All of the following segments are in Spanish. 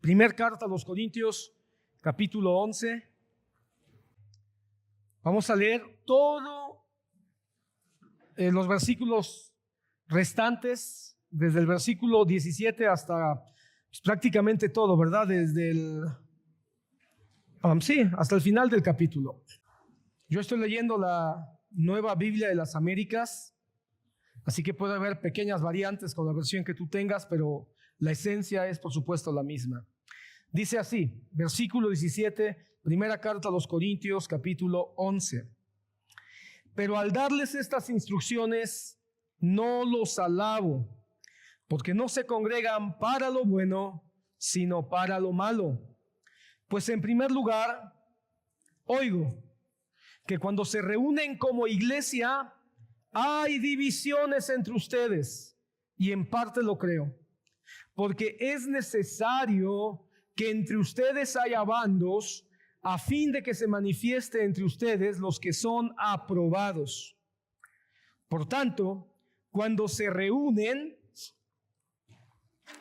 Primer carta a los Corintios, capítulo 11. Vamos a leer todos los versículos restantes, desde el versículo 17 hasta prácticamente todo, ¿verdad? Desde el hasta el final del capítulo. Yo estoy leyendo la Nueva Biblia de las Américas, así que puede haber pequeñas variantes con la versión que tú tengas, pero la esencia es, por supuesto, la misma. Dice así, versículo 17, primera carta a los Corintios, capítulo 11. Pero al darles estas instrucciones, no los alabo, porque no se congregan para lo bueno, sino para lo malo. Pues en primer lugar, oigo que cuando se reúnen como iglesia, hay divisiones entre ustedes, y en parte lo creo, porque es necesario que entre ustedes haya bandos, a fin de que se manifieste entre ustedes los que son aprobados. Por tanto, cuando se reúnen,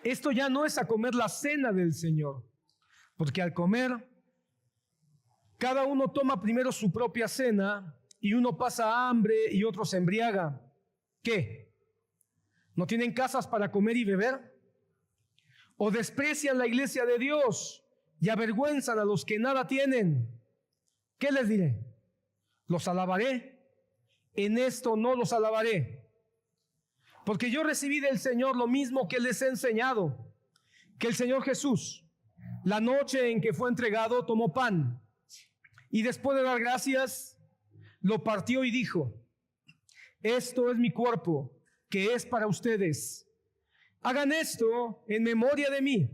esto ya no es a comer la cena del Señor, porque al comer, cada uno toma primero su propia cena y uno pasa hambre y otro se embriaga. ¿Qué? ¿No tienen casas para comer y beber? ¿O desprecian la iglesia de Dios y avergüenzan a los que nada tienen? ¿Qué les diré? ¿Los alabaré? En esto no los alabaré. Porque yo recibí del Señor lo mismo que les he enseñado, que el Señor Jesús, la noche en que fue entregado, tomó pan y después de dar gracias, lo partió y dijo: esto es mi cuerpo, que es para ustedes. Hagan esto en memoria de mí.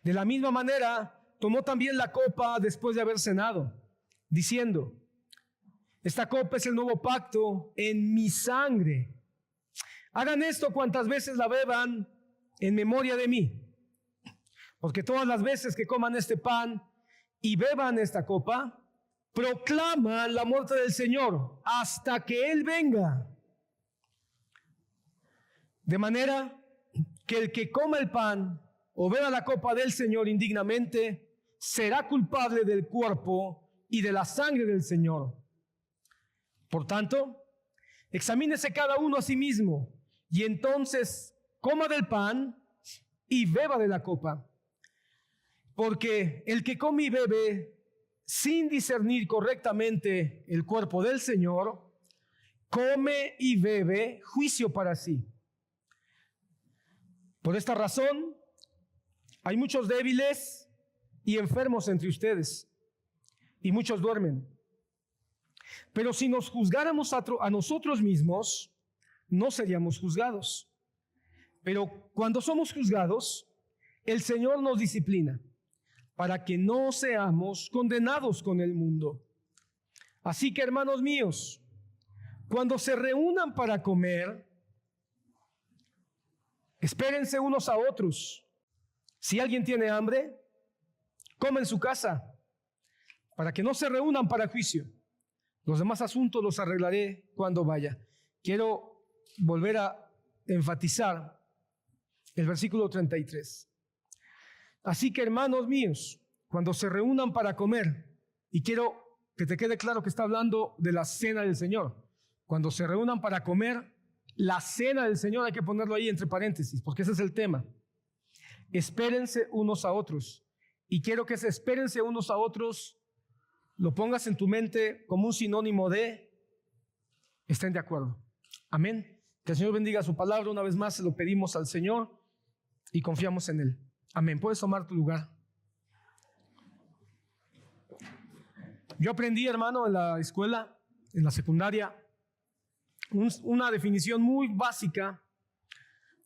De la misma manera, tomó también la copa después de haber cenado, diciendo: esta copa es el nuevo pacto en mi sangre. Hagan esto cuantas veces la beban en memoria de mí. Porque todas las veces que coman este pan y beban esta copa, proclaman la muerte del Señor hasta que Él venga. De manera que el que coma el pan o beba la copa del Señor indignamente, será culpable del cuerpo y de la sangre del Señor. Por tanto, examínese cada uno a sí mismo, y entonces coma del pan y beba de la copa. Porque el que come y bebe sin discernir correctamente el cuerpo del Señor, come y bebe juicio para sí. Por esta razón, hay muchos débiles y enfermos entre ustedes, y muchos duermen. Pero si nos juzgáramos a nosotros mismos, no seríamos juzgados. Pero cuando somos juzgados, el Señor nos disciplina, para que no seamos condenados con el mundo. Así que, hermanos míos, cuando se reúnan para comer, espérense unos a otros. Si alguien tiene hambre, coma en su casa, para que no se reúnan para juicio. Los demás asuntos los arreglaré cuando vaya. Quiero volver a enfatizar el versículo 33. Así que, hermanos míos, cuando se reúnan para comer, y quiero que te quede claro que está hablando de la cena del Señor. Cuando se reúnan para comer, la cena del Señor hay que ponerlo ahí entre paréntesis, porque ese es el tema. Espérense unos a otros. Y quiero que ese espérense unos a otros lo pongas en tu mente como un sinónimo de estén de acuerdo. Amén. Que el Señor bendiga su palabra. Una vez más se lo pedimos al Señor y confiamos en Él. Amén. Puedes tomar tu lugar. Yo aprendí, hermano, en la escuela, en la secundaria, una definición muy básica,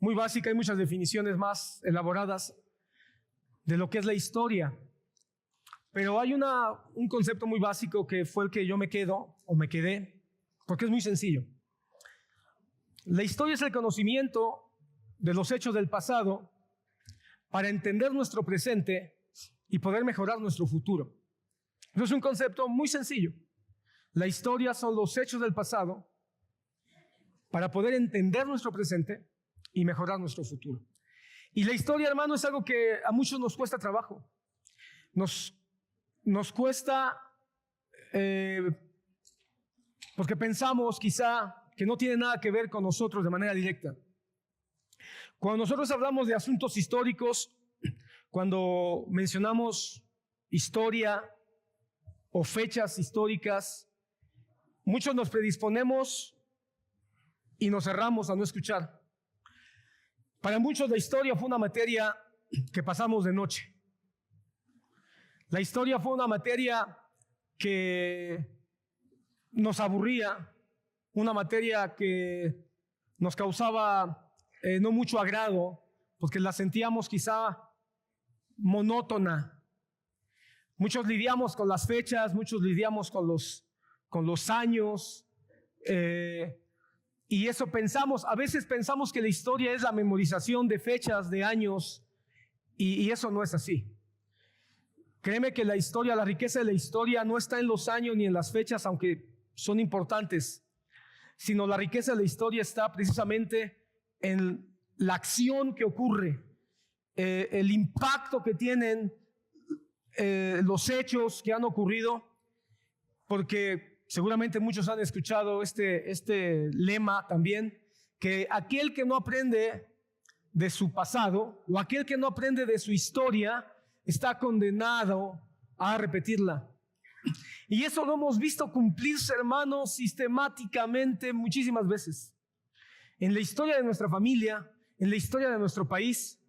hay muchas definiciones más elaboradas de lo que es la historia. Pero hay un concepto muy básico que fue el que yo me quedé, porque es muy sencillo. La historia es el conocimiento de los hechos del pasado para entender nuestro presente y poder mejorar nuestro futuro. Eso es un concepto muy sencillo. La historia son los hechos del pasado para poder entender nuestro presente y mejorar nuestro futuro. Y la historia, hermano, es algo que a muchos nos cuesta trabajo. Nos cuesta porque pensamos quizá que no tiene nada que ver con nosotros de manera directa. Cuando nosotros hablamos de asuntos históricos, cuando mencionamos historia o fechas históricas, muchos nos predisponemos y nos cerramos a no escuchar. Para muchos la historia fue una materia que pasamos de noche. La historia fue una materia que nos aburría, una materia que nos causaba no mucho agrado, porque la sentíamos quizá monótona. Muchos lidiamos con las fechas, muchos lidiamos con los años, y eso pensamos, a veces pensamos que la historia es la memorización de fechas, de años, y eso no es así. Créeme que la historia, la riqueza de la historia no está en los años ni en las fechas, aunque son importantes, sino la riqueza de la historia está precisamente en la acción que ocurre, el impacto que tienen los hechos que han ocurrido, porque seguramente muchos han escuchado este lema también, que aquel que no aprende de su pasado o aquel que no aprende de su historia está condenado a repetirla. Y eso lo hemos visto cumplirse, hermanos, sistemáticamente muchísimas veces. En la historia de nuestra familia, en la historia de nuestro país,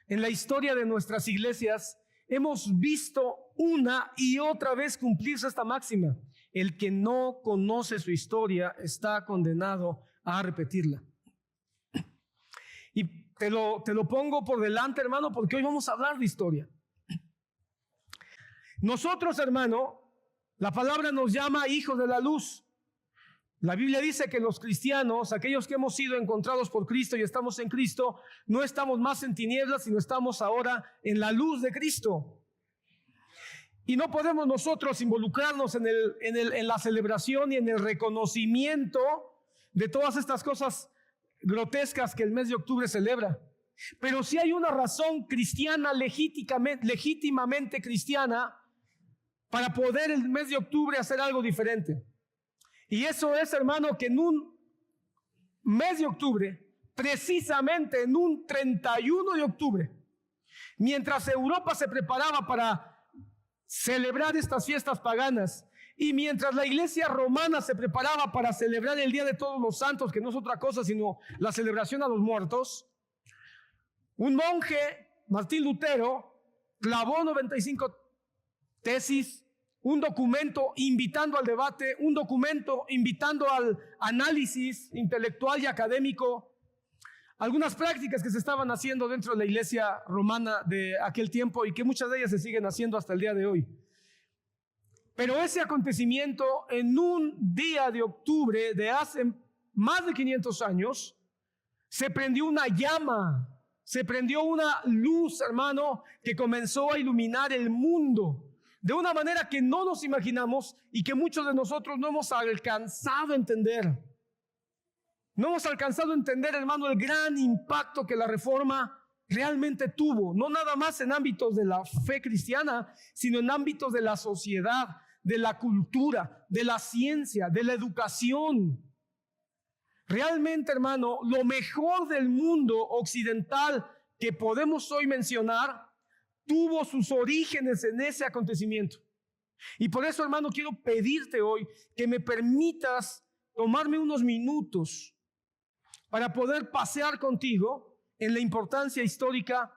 en la historia de nuestras iglesias, hemos visto una y otra vez cumplirse esta máxima. El que no conoce su historia está condenado a repetirla. Y te lo pongo por delante, hermano, porque hoy vamos a hablar de historia. Nosotros, hermano, la palabra nos llama hijos de la luz. La Biblia dice que los cristianos, aquellos que hemos sido encontrados por Cristo y estamos en Cristo, no estamos más en tinieblas, sino estamos ahora en la luz de Cristo. Y no podemos nosotros involucrarnos en la celebración y en el reconocimiento de todas estas cosas grotescas que el mes de octubre celebra. Pero sí hay una razón cristiana, legítimamente cristiana, para poder el mes de octubre hacer algo diferente. Y eso es, hermano, que en un mes de octubre, precisamente en un 31 de octubre, mientras Europa se preparaba para celebrar estas fiestas paganas y mientras la iglesia romana se preparaba para celebrar el Día de Todos los Santos, que no es otra cosa sino la celebración a los muertos, un monje, Martín Lutero, clavó 95 tesis, un documento invitando al debate, un documento invitando al análisis intelectual y académico, algunas prácticas que se estaban haciendo dentro de la iglesia romana de aquel tiempo y que muchas de ellas se siguen haciendo hasta el día de hoy. Pero ese acontecimiento en un día de octubre de hace más de 500 años, se prendió una llama, se prendió una luz, hermano, que comenzó a iluminar el mundo de una manera que no nos imaginamos y que muchos de nosotros no hemos alcanzado a entender. No hemos alcanzado a entender, hermano, el gran impacto que la Reforma realmente tuvo, no nada más en ámbitos de la fe cristiana, sino en ámbitos de la sociedad, de la cultura, de la ciencia, de la educación. Realmente, hermano, lo mejor del mundo occidental que podemos hoy mencionar tuvo sus orígenes en ese acontecimiento. Y por eso, hermano, quiero pedirte hoy que me permitas tomarme unos minutos para poder pasear contigo en la importancia histórica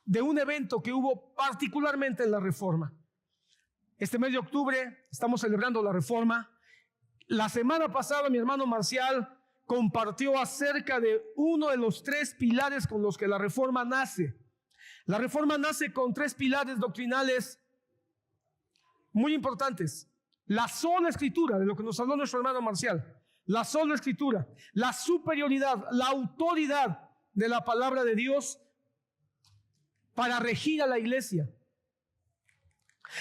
de un evento que hubo particularmente en la Reforma. Este mes de octubre estamos celebrando la Reforma. La semana pasada mi hermano Marcial compartió acerca de uno de los 3 pilares con los que la Reforma nace. La Reforma nace con 3 pilares doctrinales muy importantes. La sola escritura, de lo que nos habló nuestro hermano Marcial. La sola escritura, la superioridad, la autoridad de la palabra de Dios para regir a la iglesia.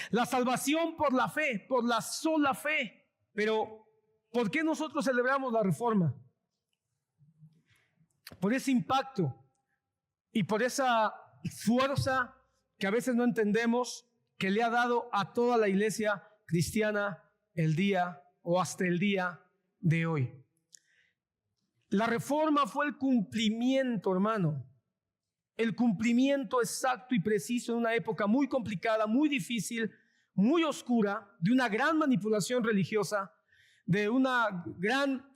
La salvación por la fe, por la sola fe. Pero, ¿por qué nosotros celebramos la Reforma? Por ese impacto y por esa fuerza que a veces no entendemos, que le ha dado a toda la iglesia cristiana el día o hasta el día de hoy. La reforma fue el cumplimiento, hermano, el cumplimiento exacto y preciso en una época muy complicada, muy difícil, muy oscura, de una gran manipulación religiosa, de una gran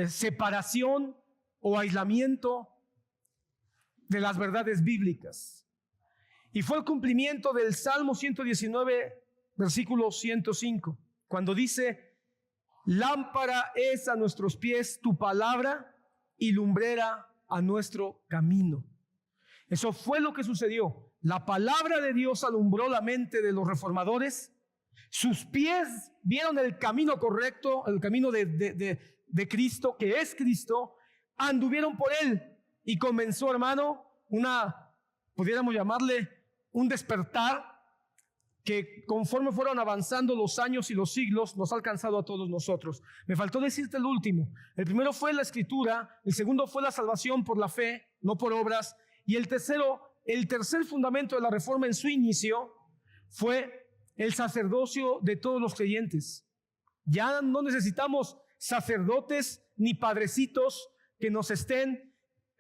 separación o aislamiento de las verdades bíblicas. Y fue el cumplimiento del Salmo 119, versículo 105, cuando dice: lámpara es a nuestros pies tu palabra y lumbrera a nuestro camino. Eso fue lo que sucedió. La palabra de Dios alumbró la mente de los reformadores. Sus pies vieron el camino correcto, el camino de Cristo, que es Cristo. Anduvieron por él y comenzó, hermano, pudiéramos llamarle un despertar que conforme fueron avanzando los años y los siglos nos ha alcanzado a todos nosotros. Me faltó decirte el último. El primero fue la escritura, el segundo fue la salvación por la fe, no por obras, y el tercer fundamento de la reforma en su inicio fue el sacerdocio de todos los creyentes. Ya no necesitamos sacerdotes ni padrecitos que nos estén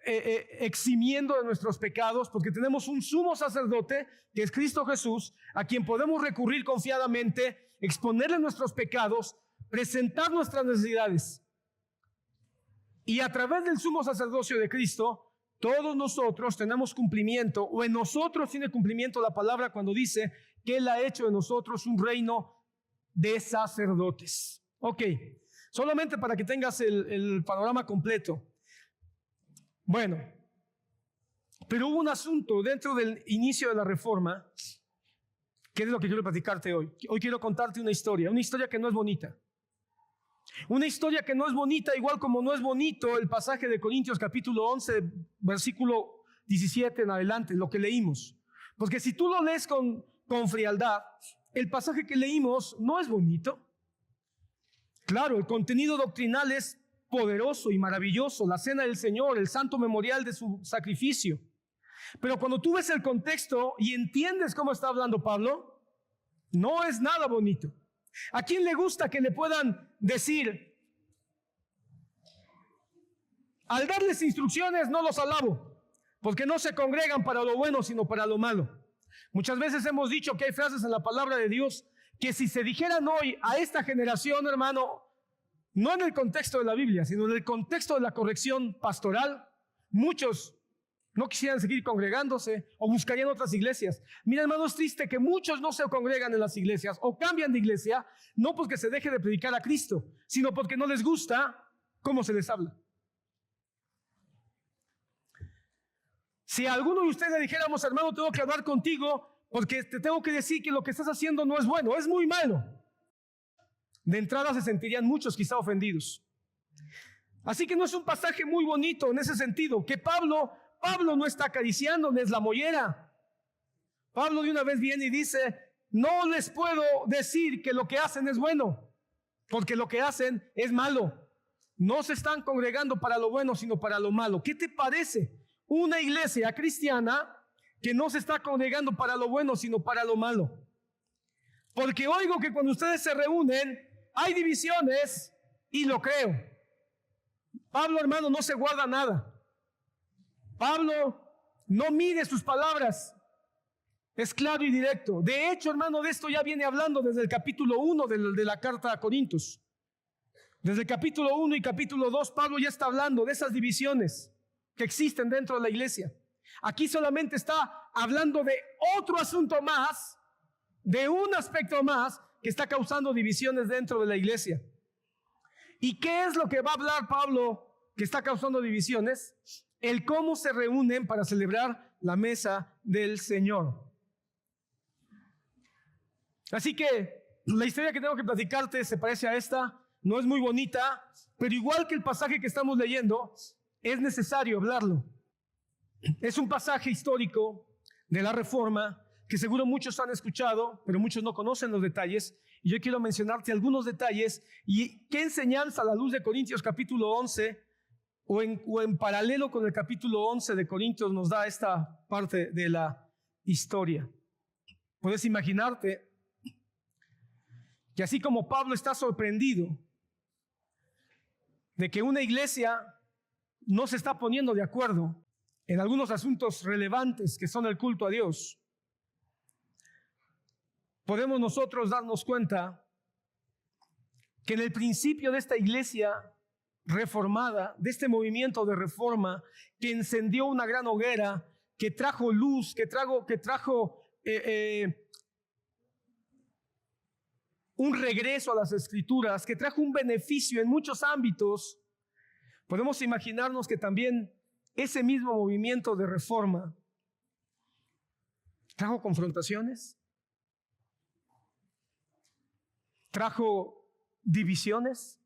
eximiendo de nuestros pecados, porque tenemos un sumo sacerdote que es Cristo Jesús, a quien podemos recurrir confiadamente, exponerle nuestros pecados, presentar nuestras necesidades. Y a través del sumo sacerdocio de Cristo, todos nosotros tenemos cumplimiento, o en nosotros tiene cumplimiento la palabra cuando dice que Él ha hecho de nosotros un reino de sacerdotes. Ok, solamente para que tengas el panorama completo. Bueno, pero hubo un asunto dentro del inicio de la reforma, que es lo que quiero platicarte hoy. Hoy quiero contarte una historia que no es bonita. Una historia que no es bonita, igual como no es bonito el pasaje de Corintios capítulo 11, versículo 17 en adelante, lo que leímos. Porque si tú lo lees con frialdad, el pasaje que leímos no es bonito. Claro, el contenido doctrinal es poderoso y maravilloso, la cena del Señor, el santo memorial de su sacrificio. Pero cuando tú ves el contexto y entiendes cómo está hablando Pablo, no es nada bonito. ¿A quién le gusta que le puedan decir: al darles instrucciones no los alabo, porque no se congregan para lo bueno, sino para lo malo? Muchas veces hemos dicho que hay frases en la palabra de Dios que si se dijeran hoy a esta generación, hermano, no en el contexto de la Biblia, sino en el contexto de la corrección pastoral, muchos no quisieran seguir congregándose o buscarían otras iglesias. Mira, hermano, es triste que muchos no se congregan en las iglesias o cambian de iglesia, no porque se deje de predicar a Cristo, sino porque no les gusta cómo se les habla. Si a alguno de ustedes le dijéramos: hermano, tengo que hablar contigo porque te tengo que decir que lo que estás haciendo no es bueno, es muy malo, de entrada se sentirían muchos quizá ofendidos. Así que no es un pasaje muy bonito en ese sentido, que Pablo no está acariciándoles la mollera. Pablo de una vez viene y dice: no les puedo decir que lo que hacen es bueno, porque lo que hacen es malo. No se están congregando para lo bueno, sino para lo malo. ¿Qué te parece una iglesia cristiana que no se está congregando para lo bueno, sino para lo malo? Porque oigo que cuando ustedes se reúnen hay divisiones, y lo creo. Pablo, hermano, no se guarda nada. Pablo no mide sus palabras. Es claro y directo. De hecho, hermano, de esto ya viene hablando desde el capítulo 1 de la carta a Corintios. Desde el capítulo 1 y capítulo 2, Pablo ya está hablando de esas divisiones que existen dentro de la iglesia. Aquí solamente está hablando de otro asunto más, de un aspecto más que está causando divisiones dentro de la iglesia. ¿Y qué es lo que va a hablar Pablo que está causando divisiones? El cómo se reúnen para celebrar la mesa del Señor. Así que la historia que tengo que platicarte se parece a esta. No es muy bonita, pero igual que el pasaje que estamos leyendo, es necesario hablarlo. Es un pasaje histórico de la Reforma que seguro muchos han escuchado, pero muchos no conocen los detalles. Y yo quiero mencionarte algunos detalles y qué enseñanza a la luz de Corintios capítulo 11 o en paralelo con el capítulo 11 de Corintios nos da esta parte de la historia. Puedes imaginarte que así como Pablo está sorprendido de que una iglesia no se está poniendo de acuerdo en algunos asuntos relevantes que son el culto a Dios, podemos nosotros darnos cuenta que en el principio de esta iglesia reformada, de este movimiento de reforma que encendió una gran hoguera, que trajo luz, que trajo un regreso a las Escrituras, que trajo un beneficio en muchos ámbitos, podemos imaginarnos que también ese mismo movimiento de reforma trajo confrontaciones, trajo divisiones.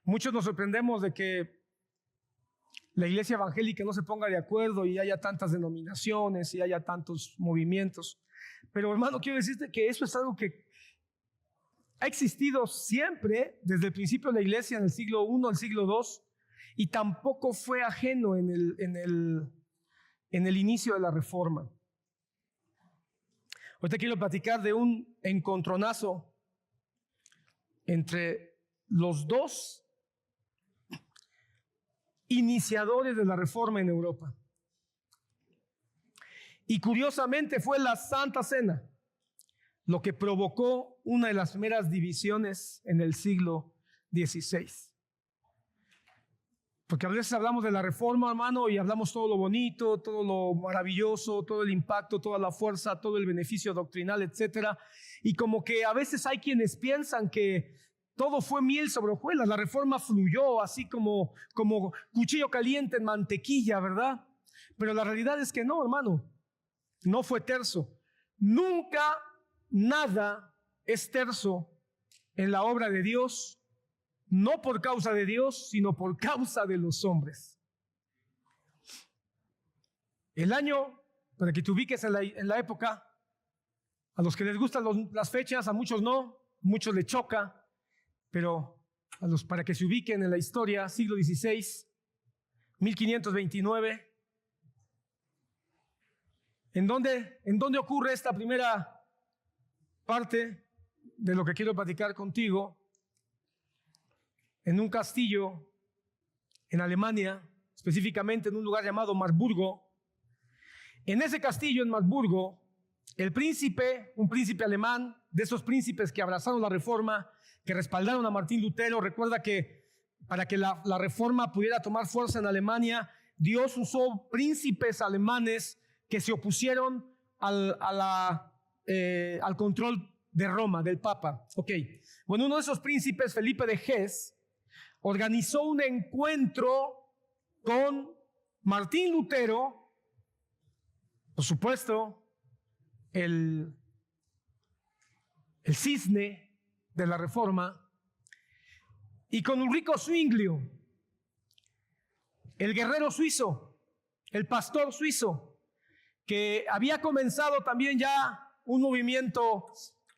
Muchos nos sorprendemos de que la iglesia evangélica no se ponga de acuerdo y haya tantas denominaciones y haya tantos movimientos. Pero hermano, quiero decirte que eso es algo que ha existido siempre desde el principio de la iglesia en el siglo I, el siglo II, y tampoco fue ajeno en el inicio de la reforma. Ahorita quiero platicar de un encontronazo entre los dos iniciadores de la reforma en Europa. Y curiosamente fue la Santa Cena lo que provocó una de las primeras divisiones en el siglo XVI. Porque a veces hablamos de la reforma, hermano, y hablamos todo lo bonito, todo lo maravilloso, todo el impacto, toda la fuerza, todo el beneficio doctrinal, etcétera. Y como que a veces hay quienes piensan que todo fue miel sobre hojuelas, la reforma fluyó así como cuchillo caliente en mantequilla, ¿verdad? Pero la realidad es que no, hermano, no fue terso. Nunca nada es terso en la obra de Dios, no por causa de Dios, sino por causa de los hombres. El año, para que te ubiques en la época, a los que les gustan las fechas, a muchos no, muchos les choca, pero para que se ubiquen en la historia, siglo XVI, 1529, ¿en dónde ocurre esta primera parte de lo que quiero platicar contigo? En un castillo en Alemania, específicamente en un lugar llamado Marburgo. En ese castillo en Marburgo, el príncipe, un príncipe alemán, de esos príncipes que abrazaron la reforma, que respaldaron a Martín Lutero, recuerda que para que la reforma pudiera tomar fuerza en Alemania, Dios usó príncipes alemanes que se opusieron al control de Roma, del Papa. Ok, bueno, uno de esos príncipes, Felipe de Hesse, organizó un encuentro con Martín Lutero, por supuesto, el cisne de la reforma, y con Ulrico Zwinglio, el guerrero suizo, el pastor suizo, que había comenzado también ya un movimiento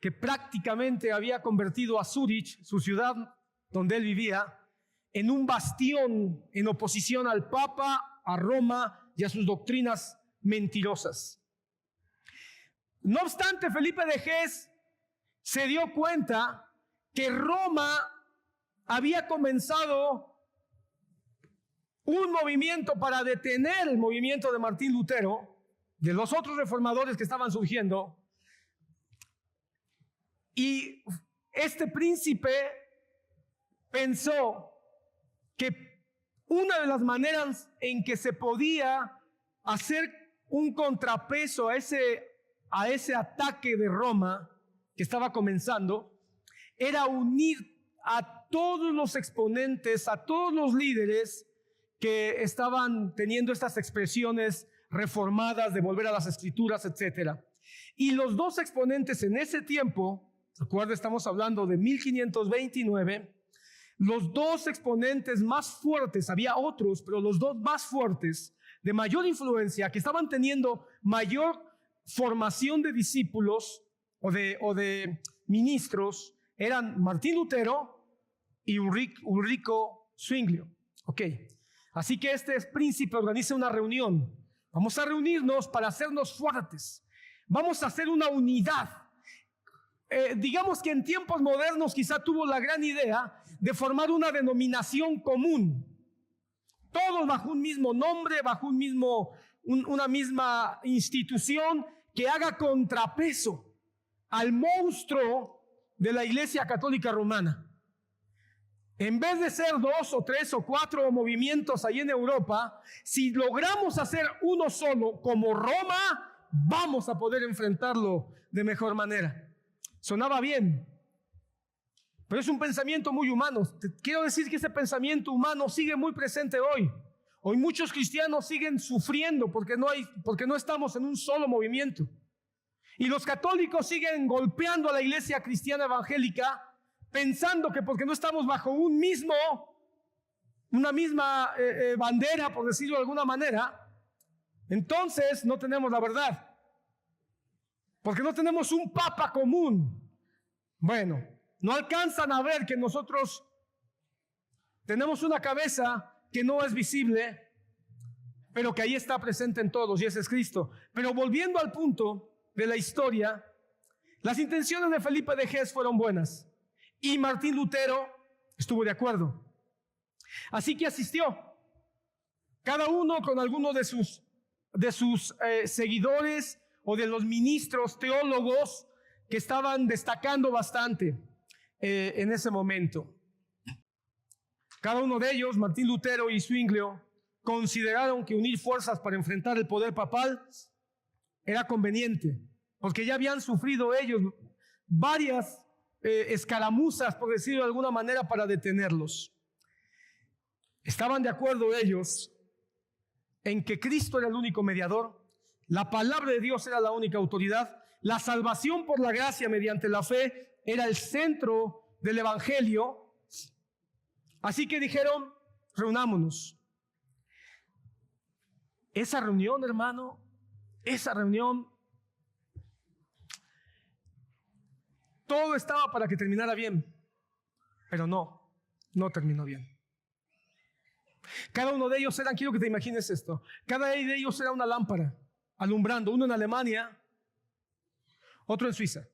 que prácticamente había convertido a Zúrich, su ciudad donde él vivía, en un bastión en oposición al Papa, a Roma y a sus doctrinas mentirosas. No obstante, Felipe de Hesse se dio cuenta que Roma había comenzado un movimiento para detener el movimiento de Martín Lutero, de los otros reformadores que estaban surgiendo, y este príncipe pensó que una de las maneras en que se podía hacer un contrapeso a ese ataque de Roma que estaba comenzando era unir a todos los exponentes, a todos los líderes que estaban teniendo estas expresiones reformadas de volver a las Escrituras, etc. Y los dos exponentes en ese tiempo, recuerda, estamos hablando de 1529, los dos exponentes más fuertes, había otros, pero los dos más fuertes, de mayor influencia, que estaban teniendo mayor formación de discípulos o de ministros, eran Martín Lutero y Ulrico Zwinglio. Ok, así que este príncipe organiza una reunión. Vamos a reunirnos para hacernos fuertes. Vamos a hacer una unidad. Digamos que en tiempos modernos quizá tuvo la gran idea de formar una denominación común. Todos bajo un mismo nombre, bajo una misma institución que haga contrapeso al monstruo de la Iglesia Católica Romana. En vez de ser 2 o 3 o 4 movimientos ahí en Europa, si logramos hacer uno solo como Roma, vamos a poder enfrentarlo de mejor manera. Sonaba bien, pero es un pensamiento muy humano. Te quiero decir que ese pensamiento humano sigue muy presente hoy. Hoy muchos cristianos siguen sufriendo porque no estamos en un solo movimiento. Y los católicos siguen golpeando a la iglesia cristiana evangélica pensando que porque no estamos bajo una misma bandera, por decirlo de alguna manera, entonces no tenemos la verdad. Porque no tenemos un papa común. Bueno, no alcanzan a ver que nosotros tenemos una cabeza que no es visible, pero que ahí está presente en todos, y ese es Cristo. Pero volviendo al punto de la historia, las intenciones de Felipe de Ges fueron buenas, y Martín Lutero estuvo de acuerdo. Así que asistió, cada uno con alguno de sus seguidores, o de los ministros teólogos que estaban destacando bastante en ese momento. Cada uno de ellos, Martín Lutero y Zwinglio, consideraron que unir fuerzas para enfrentar el poder papal era conveniente, porque ya habían sufrido ellos varias escaramuzas, por decirlo de alguna manera, para detenerlos. Estaban de acuerdo ellos en que Cristo era el único mediador. La palabra de Dios era la única autoridad. La salvación por la gracia mediante la fe era el centro del evangelio. Así que dijeron, reunámonos. Esa reunión, hermano, todo estaba para que terminara bien, pero no terminó bien. Cada uno de ellos quiero que te imagines esto, cada de ellos era una lámpara alumbrando, uno en Alemania, otro en Suiza.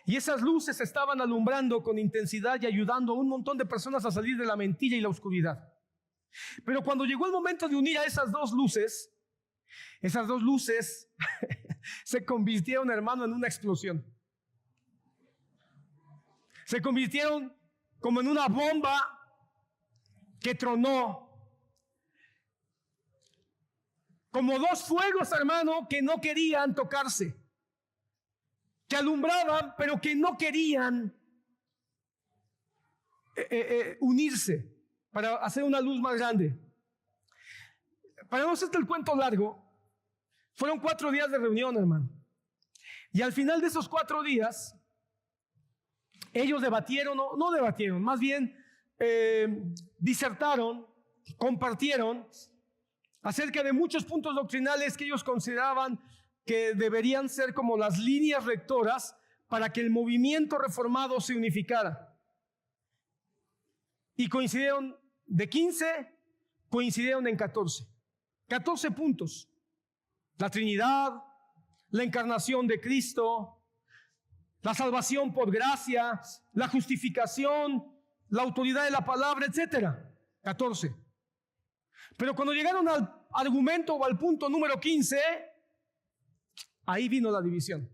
Y esas luces estaban alumbrando con intensidad y ayudando a un montón de personas a salir de la mentira y la oscuridad. Pero cuando llegó el momento de unir a esas dos luces se convirtieron, hermano, en una explosión. Se convirtieron como en una bomba que tronó. Como dos fuegos, hermano, que no querían tocarse, que alumbraban, pero que no querían unirse para hacer una luz más grande. Para no hacerte el cuento largo, fueron 4 días de reunión, hermano. Y al final de esos 4 días, ellos más bien disertaron, compartieron acerca de muchos puntos doctrinales que ellos consideraban que deberían ser como las líneas rectoras para que el movimiento reformado se unificara. Y coincidieron en 14. 14 puntos. La Trinidad, la encarnación de Cristo, la salvación por gracia, la justificación, la autoridad de la palabra, etcétera. 14. Pero cuando llegaron al argumento o al punto número 15, ahí vino la división.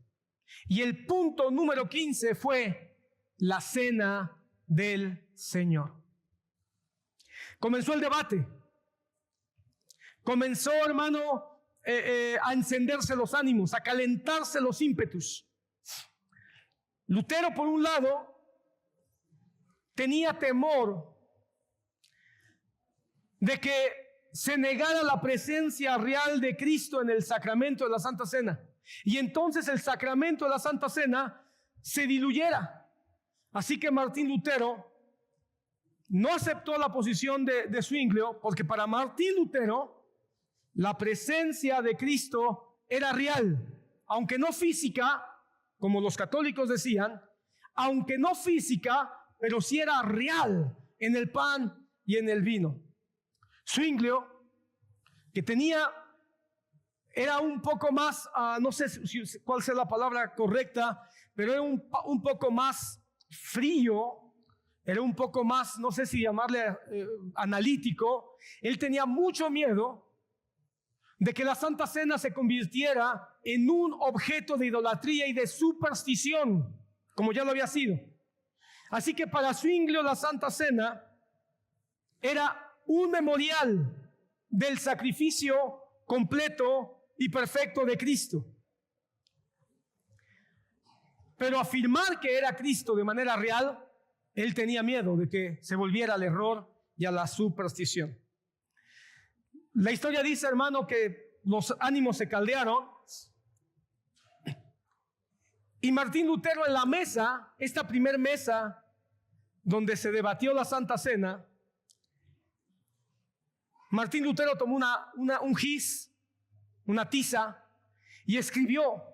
Y el punto número 15 fue la cena del Señor. Comenzó el debate. Comenzó, hermano, a encenderse los ánimos, a calentarse los ímpetus. Lutero, por un lado, tenía temor de que se negara la presencia real de Cristo en el sacramento de la Santa Cena, y entonces el sacramento de la Santa Cena se diluyera. Así que Martín Lutero no aceptó la posición de Zwinglio, porque para Martín Lutero la presencia de Cristo era real, aunque no física, como los católicos decían, aunque no física, pero sí era real en el pan y en el vino. Zwinglio, que era un poco más, no sé cuál sea la palabra correcta, pero era un poco más frío, era un poco más, no sé si llamarle analítico. Él tenía mucho miedo de que la Santa Cena se convirtiera en un objeto de idolatría y de superstición, como ya lo había sido. Así que para Zwinglio la Santa Cena era un memorial del sacrificio completo y perfecto de Cristo. Pero afirmar que era Cristo de manera real, él tenía miedo de que se volviera al error y a la superstición. La historia dice, hermano, que los ánimos se caldearon y Martín Lutero en la mesa, esta primer mesa donde se debatió la Santa Cena, Martín Lutero tomó un gis, una tiza, y escribió: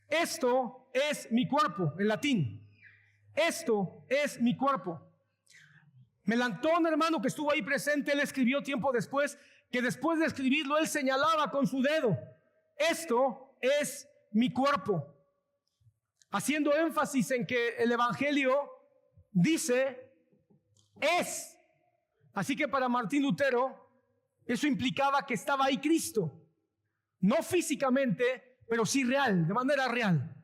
esto es mi cuerpo, en latín. Esto es mi cuerpo. Melanchthon, hermano, que estuvo ahí presente, él escribió tiempo después, que después de escribirlo, él señalaba con su dedo: esto es mi cuerpo. Haciendo énfasis en que el Evangelio dice es. Así que para Martín Lutero, eso implicaba que estaba ahí Cristo. No físicamente, pero sí real, de manera real.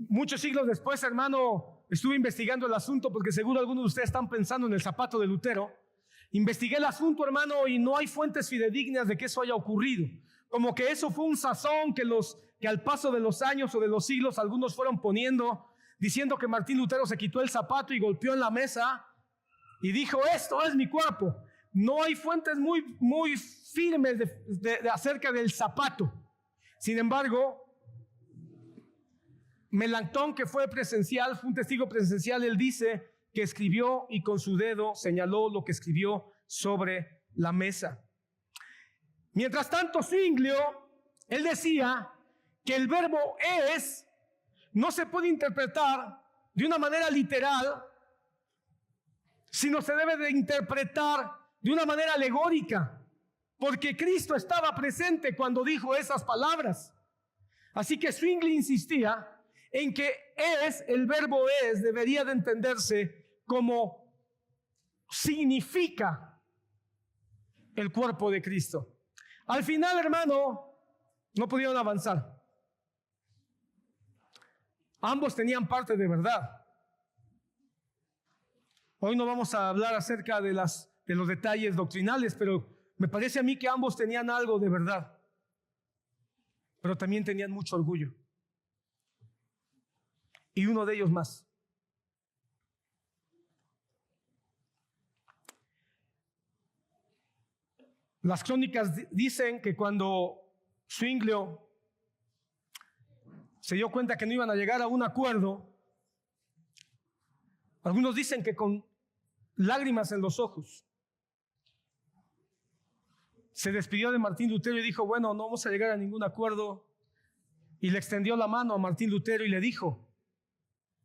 Muchos siglos después, hermano, estuve investigando el asunto porque seguro algunos de ustedes están pensando en el zapato de Lutero. Investigué el asunto, hermano, y no hay fuentes fidedignas de que eso haya ocurrido. Como que eso fue un sazón que al paso de los años o de los siglos algunos fueron poniendo, diciendo que Martín Lutero se quitó el zapato y golpeó en la mesa y dijo: esto es mi cuerpo. No hay fuentes muy firmes acerca del zapato. Sin embargo, Melanchthon, que fue presencial, fue un testigo presencial, él dice que escribió y con su dedo señaló lo que escribió sobre la mesa. Mientras tanto, Zwinglio, él decía que el verbo es no se puede interpretar de una manera literal, sino se debe de interpretar de una manera alegórica, porque Cristo estaba presente cuando dijo esas palabras. Así que Zwinglio insistía en que el verbo es, debería de entenderse como significa el cuerpo de Cristo. Al final, hermano, no pudieron avanzar. Ambos tenían parte de verdad. Hoy no vamos a hablar acerca de los detalles doctrinales, pero me parece a mí que ambos tenían algo de verdad, pero también tenían mucho orgullo. Y uno de ellos más. Las crónicas dicen que cuando Zwinglio se dio cuenta que no iban a llegar a un acuerdo, algunos dicen que con lágrimas en los ojos se despidió de Martín Lutero y dijo: bueno, no vamos a llegar a ningún acuerdo. Y le extendió la mano a Martín Lutero y le dijo: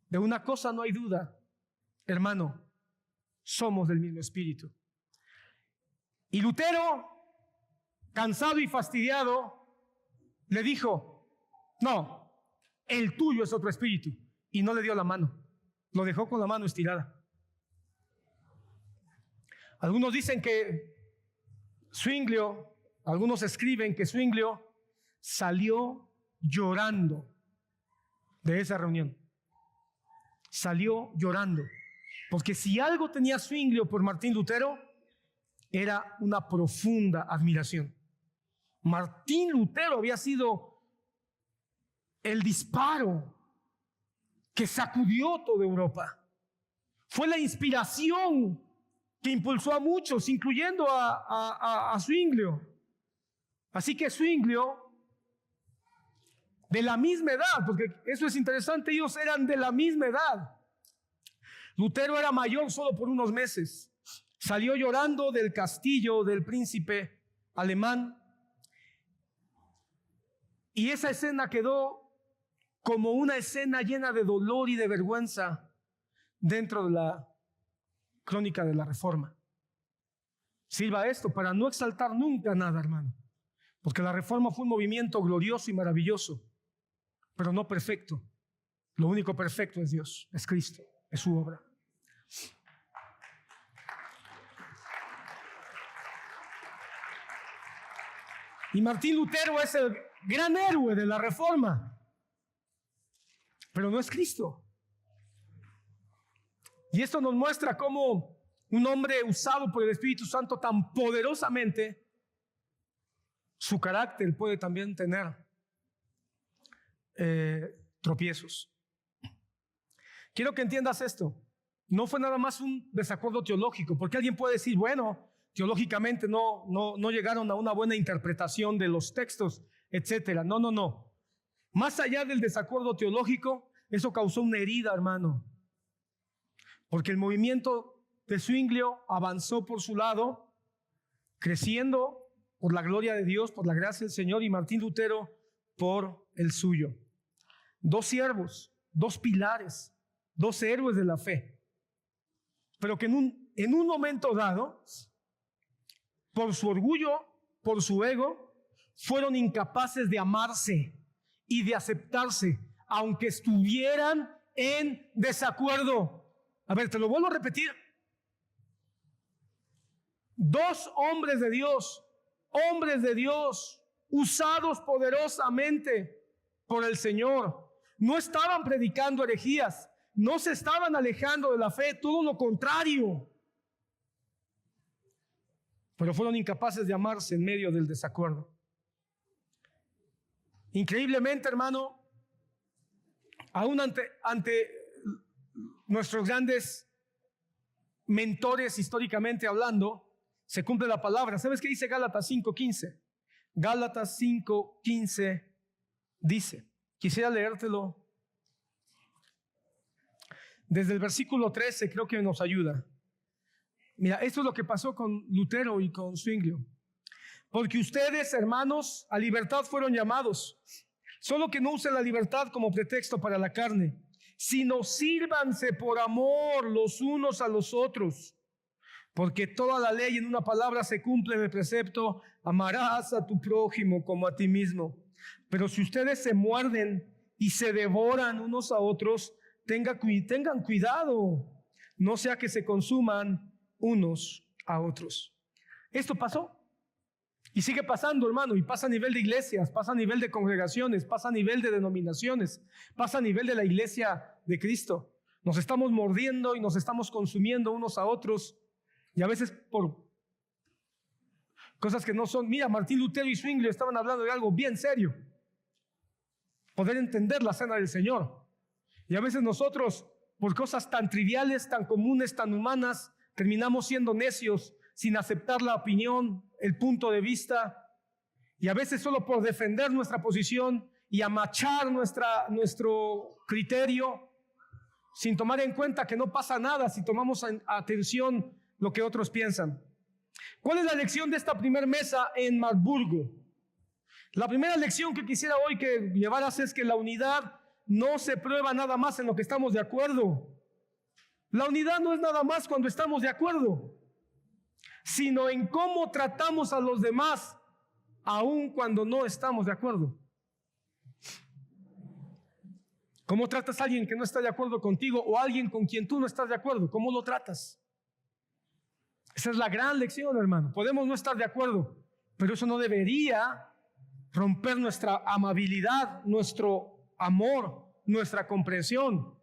de una cosa no hay duda, hermano, somos del mismo espíritu. Y Lutero, cansado y fastidiado, le dijo: no, el tuyo es otro espíritu. Y no le dio la mano, lo dejó con la mano estirada. Algunos dicen que Zwinglio, algunos escriben que Zwinglio salió llorando de esa reunión. Salió llorando, porque si algo tenía Zwinglio por Martín Lutero, era una profunda admiración. Martín Lutero había sido el disparo que sacudió toda Europa. Fue la inspiración que impulsó a muchos, incluyendo a Zwinglio. Así que Zwinglio, de la misma edad, porque eso es interesante, ellos eran de la misma edad. Lutero era mayor solo por unos meses. Salió llorando del castillo del príncipe alemán y esa escena quedó como una escena llena de dolor y de vergüenza dentro de la crónica de la Reforma. Sirva esto para no exaltar nunca nada, hermano, porque la Reforma fue un movimiento glorioso y maravilloso, pero no perfecto. Lo único perfecto es Dios, es Cristo, es su obra. Y Martín Lutero es el gran héroe de la Reforma, pero no es Cristo. Y esto nos muestra cómo un hombre usado por el Espíritu Santo tan poderosamente, su carácter puede también tener tropiezos. Quiero que entiendas esto. No fue nada más un desacuerdo teológico, porque alguien puede decir, bueno, teológicamente no llegaron a una buena interpretación de los textos, etcétera. No. Más allá del desacuerdo teológico, eso causó una herida, hermano. Porque el movimiento de Zwinglio avanzó por su lado, creciendo por la gloria de Dios, por la gracia del Señor, y Martín Lutero por el suyo. Dos siervos, dos pilares, dos héroes de la fe, pero que en un momento dado, por su orgullo, por su ego, fueron incapaces de amarse y de aceptarse, aunque estuvieran en desacuerdo. A ver, te lo vuelvo a repetir. Dos hombres de Dios, usados poderosamente por el Señor, no estaban predicando herejías, no se estaban alejando de la fe, todo lo contrario. Pero fueron incapaces de amarse en medio del desacuerdo. Increíblemente, hermano, aún ante nuestros grandes mentores históricamente hablando, se cumple la palabra. ¿Sabes qué dice Gálatas 5:15? Gálatas 5:15 dice, quisiera leértelo desde el versículo 13, creo que nos ayuda. Mira, esto es lo que pasó con Lutero y con Zwinglio. Porque ustedes, hermanos, a libertad fueron llamados, solo que no usen la libertad como pretexto para la carne, sino sírvanse por amor los unos a los otros. Porque toda la ley en una palabra se cumple en el precepto, amarás a tu prójimo como a ti mismo. Pero si ustedes se muerden y se devoran unos a otros, tengan cuidado, no sea que se consuman unos a otros. Esto pasó y sigue pasando, hermano, y pasa a nivel de iglesias, pasa a nivel de congregaciones, pasa a nivel de denominaciones, pasa a nivel de la iglesia de Cristo. Nos estamos mordiendo y nos estamos consumiendo unos a otros, y a veces por cosas que no son. Mira, Martín Lutero y Zwinglio estaban hablando de algo bien serio, poder entender la cena del Señor. Y a veces nosotros, por cosas tan triviales, tan comunes, tan humanas, terminamos siendo necios, sin aceptar la opinión, el punto de vista, y a veces solo por defender nuestra posición y amachar nuestro criterio, sin tomar en cuenta que no pasa nada si tomamos atención lo que otros piensan. ¿Cuál es la lección de esta primera mesa en Marburgo? La primera lección que quisiera hoy que llevaras es que la unidad no se prueba nada más en lo que estamos de acuerdo. La unidad no es nada más cuando estamos de acuerdo, sino en cómo tratamos a los demás, aun cuando no estamos de acuerdo. ¿Cómo tratas a alguien que no está de acuerdo contigo o a alguien con quien tú no estás de acuerdo? ¿Cómo lo tratas? Esa es la gran lección, hermano. Podemos no estar de acuerdo, pero eso no debería romper nuestra amabilidad, nuestro amor, nuestra comprensión.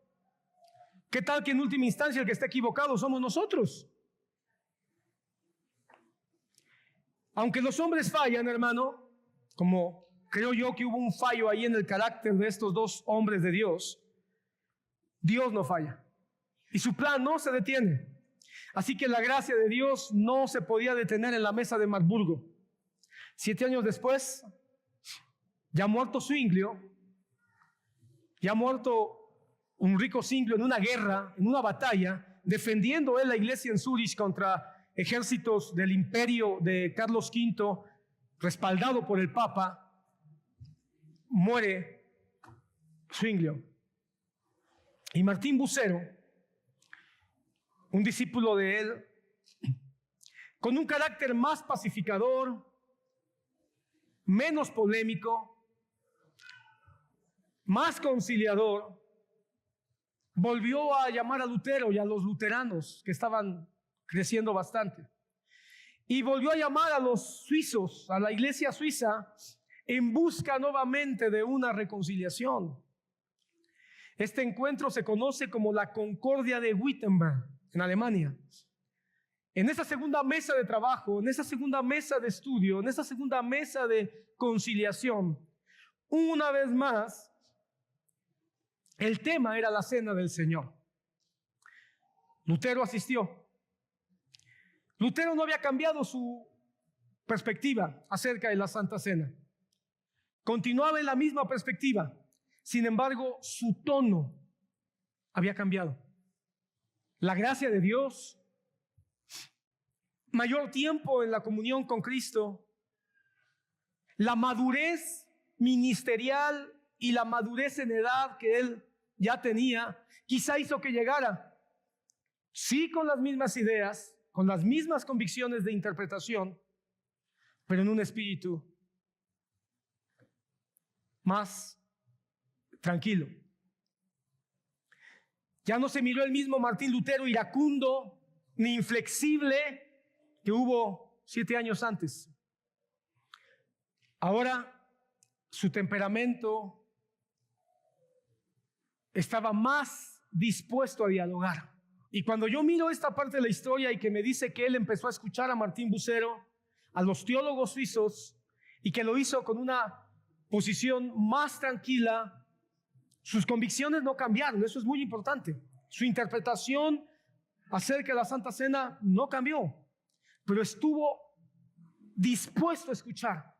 ¿Qué tal que en última instancia el que está equivocado somos nosotros? Aunque los hombres fallan, hermano, como creo yo que hubo un fallo ahí en el carácter de estos dos hombres de Dios, Dios no falla y su plan no se detiene. Así que la gracia de Dios no se podía detener en la mesa de Marburgo. 7 años después, ya muerto Zwinglio, ya muerto un rico Zwinglio en una guerra, en una batalla, defendiendo él la iglesia en Zúrich contra ejércitos del imperio de Carlos V, respaldado por el Papa, muere Zwinglio. Y Martín Bucero, un discípulo de él, con un carácter más pacificador, menos polémico, más conciliador, volvió a llamar a Lutero y a los luteranos que estaban creciendo bastante. Y volvió a llamar a los suizos, a la iglesia suiza, en busca nuevamente de una reconciliación. Este encuentro se conoce como la Concordia de Wittenberg, en Alemania. En esa segunda mesa de trabajo, en esa segunda mesa de estudio, en esa segunda mesa de conciliación, una vez más, el tema era la cena del Señor. Lutero asistió. Lutero no había cambiado su perspectiva acerca de la Santa Cena. Continuaba en la misma perspectiva. Sin embargo, su tono había cambiado. La gracia de Dios, mayor tiempo en la comunión con Cristo, la madurez ministerial y la madurez en edad que él ya tenía, quizá hizo que llegara, sí, con las mismas ideas, con las mismas convicciones de interpretación, pero en un espíritu más tranquilo. Ya no se miró el mismo Martín Lutero iracundo ni inflexible que hubo 7 años antes. Ahora su temperamento estaba más dispuesto a dialogar. Y cuando yo miro esta parte de la historia y que me dice que él empezó a escuchar a Martín Bucero, a los teólogos suizos, y que lo hizo con una posición más tranquila, sus convicciones no cambiaron, eso es muy importante. Su interpretación acerca de la Santa Cena no cambió, pero estuvo dispuesto a escuchar.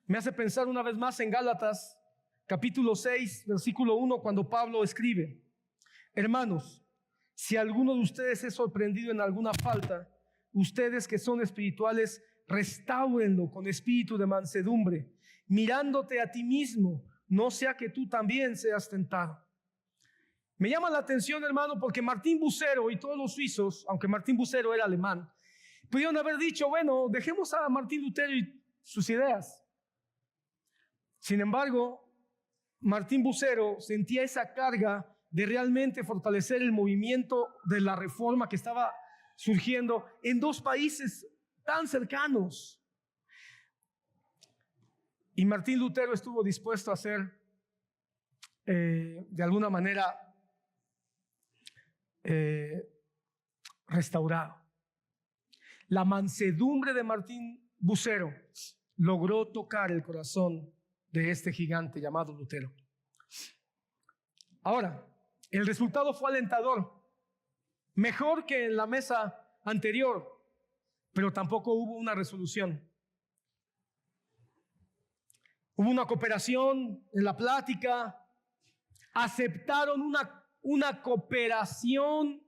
Me hace pensar una vez más en Gálatas, capítulo 6, versículo 1, cuando Pablo escribe: hermanos, si alguno de ustedes es sorprendido en alguna falta, ustedes que son espirituales, restáurenlo con espíritu de mansedumbre, mirándote a ti mismo, no sea que tú también seas tentado. Me llama la atención, hermano, porque Martín Bucero y todos los suizos, aunque Martín Bucero era alemán, pudieron haber dicho, bueno, dejemos a Martín Lutero y sus ideas. Sin embargo, Martín Bucero sentía esa carga de realmente fortalecer el movimiento de la reforma que estaba surgiendo en 2 países tan cercanos. Y Martín Lutero estuvo dispuesto a ser, de alguna manera, restaurado. La mansedumbre de Martín Bucero logró tocar el corazón de este gigante llamado Lutero. Ahora, el resultado fue alentador, mejor que en la mesa anterior, pero tampoco hubo una resolución. Hubo una cooperación en la plática, aceptaron una cooperación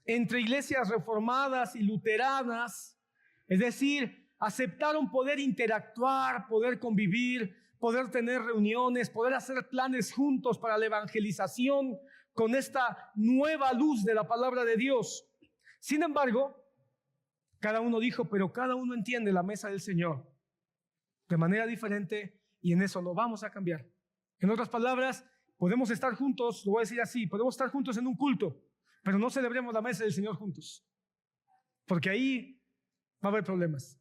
entre iglesias reformadas y luteranas, es decir, aceptaron poder interactuar, poder convivir, poder tener reuniones, poder hacer planes juntos para la evangelización con esta nueva luz de la palabra de Dios. Sin embargo, cada uno dijo, pero cada uno entiende la mesa del Señor de manera diferente y en eso no vamos a cambiar. En otras palabras, podemos estar juntos, lo voy a decir así, podemos estar juntos en un culto, pero no celebremos la mesa del Señor juntos, porque ahí va a haber problemas.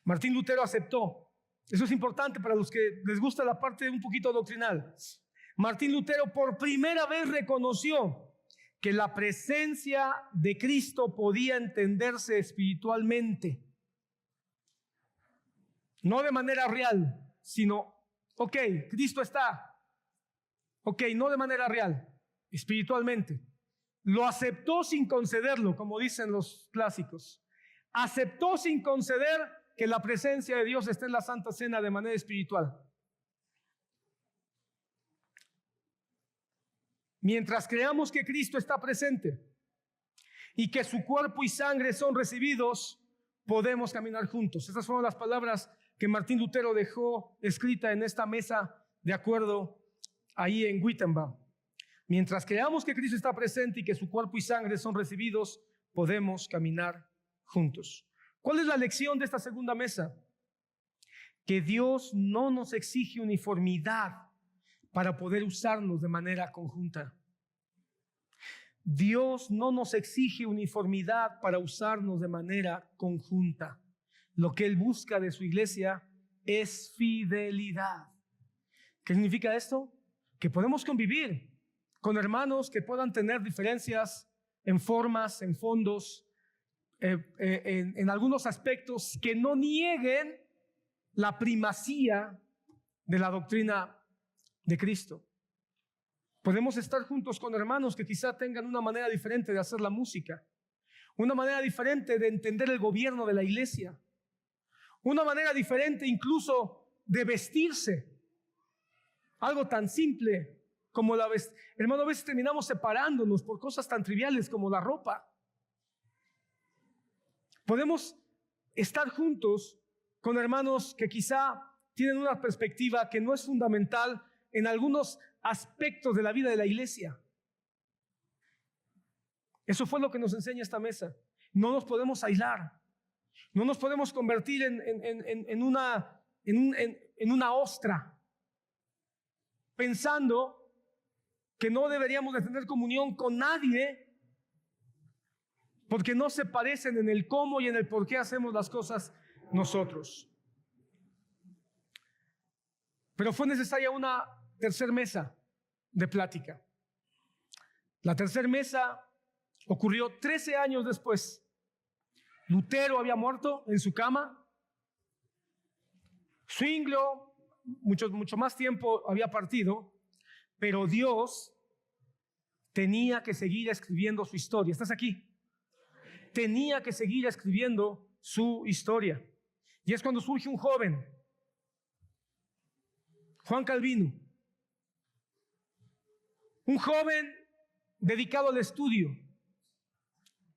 Martín Lutero aceptó. Eso es importante para los que les gusta la parte un poquito doctrinal. Martín Lutero por primera vez reconoció que la presencia de Cristo podía entenderse espiritualmente. No de manera real, sino, ok, Cristo está. Ok, no de manera real, espiritualmente. Lo aceptó sin concederlo, como dicen los clásicos. Aceptó sin conceder que la presencia de Dios está en la Santa Cena de manera espiritual. Mientras creamos que Cristo está presente y que su cuerpo y sangre son recibidos podemos caminar juntos. Estas fueron las palabras que Martín Lutero dejó escrita en esta mesa de acuerdo ahí en Wittenberg. Mientras creamos que Cristo está presente y que su cuerpo y sangre son recibidos, podemos caminar juntos. ¿Cuál es la lección de esta segunda mesa? Que Dios no nos exige uniformidad para poder usarnos de manera conjunta. Dios no nos exige uniformidad para usarnos de manera conjunta. Lo que Él busca de su iglesia es fidelidad. ¿Qué significa esto? Que podemos convivir con hermanos que puedan tener diferencias en formas, en fondos, en algunos aspectos que no nieguen la primacía de la doctrina de Cristo. Podemos estar juntos con hermanos que quizá tengan una manera diferente de hacer la música, una manera diferente de entender el gobierno de la iglesia, una manera diferente incluso de vestirse. Algo tan simple como la vestimenta. Hermano, a veces terminamos separándonos por cosas tan triviales como la ropa. Podemos estar juntos con hermanos que quizá tienen una perspectiva que no es fundamental en algunos aspectos de la vida de la iglesia. Eso fue lo que nos enseña esta mesa. No nos podemos aislar. No nos podemos convertir en una ostra, pensando que no deberíamos de tener comunión con nadie porque no se parecen en el cómo y en el por qué hacemos las cosas nosotros. Pero fue necesaria una tercera mesa de plática. La tercera mesa ocurrió 13 años después. Lutero había muerto en su cama. Zwinglio mucho más tiempo había partido, pero Dios tenía que seguir escribiendo su historia. ¿Estás aquí? Tenía que seguir escribiendo su historia. Y es cuando surge un joven, Juan Calvino, un joven dedicado al estudio,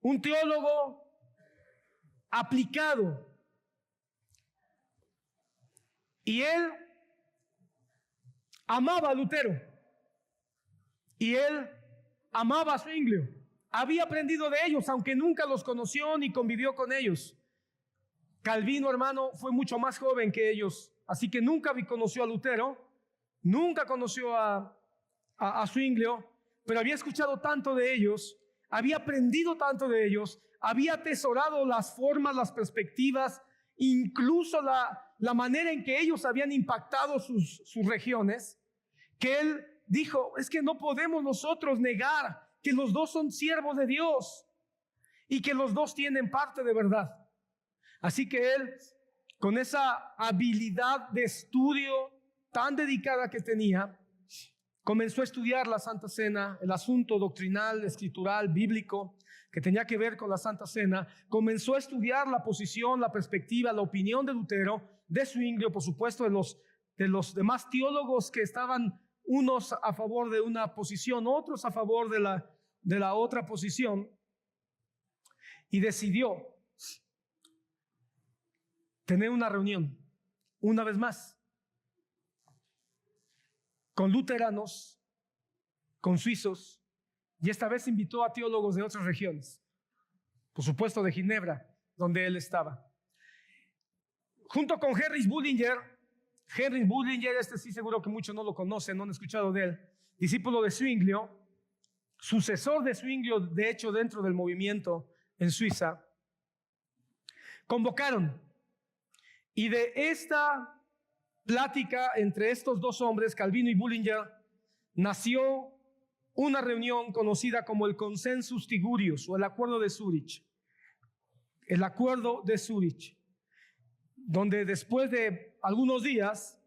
un teólogo aplicado. Y él amaba a Lutero y él amaba a Zwinglio. Había aprendido de ellos, aunque nunca los conoció ni convivió con ellos. Calvino, hermano, fue mucho más joven que ellos, así que nunca conoció a Lutero, nunca conoció a Zwinglio, pero había escuchado tanto de ellos, había aprendido tanto de ellos, había atesorado las formas, las perspectivas, incluso la manera en que ellos habían impactado sus regiones, que él dijo, es que no podemos nosotros negar que los dos son siervos de Dios y que los dos tienen parte de verdad. Así que él, con esa habilidad de estudio tan dedicada que tenía, comenzó a estudiar la Santa Cena, el asunto doctrinal, escritural, bíblico, que tenía que ver con la Santa Cena. Comenzó a estudiar la posición, la perspectiva, la opinión de Lutero, de Zwinglio, por supuesto, de los demás teólogos que estaban unos a favor de una posición, otros a favor de la otra posición, y decidió tener una reunión, una vez más, con luteranos, con suizos, y esta vez invitó a teólogos de otras regiones, por supuesto de Ginebra, donde él estaba. Junto con Heinrich Bullinger, este sí seguro que muchos no lo conocen, no han escuchado de él, discípulo de Zwinglio, sucesor de Zwinglio, de hecho, dentro del movimiento en Suiza, convocaron. Y de esta plática entre estos dos hombres, Calvino y Bullinger, nació una reunión conocida como el Consensus Tigurius o el Acuerdo de Zúrich. El Acuerdo de Zúrich, donde después de algunos días,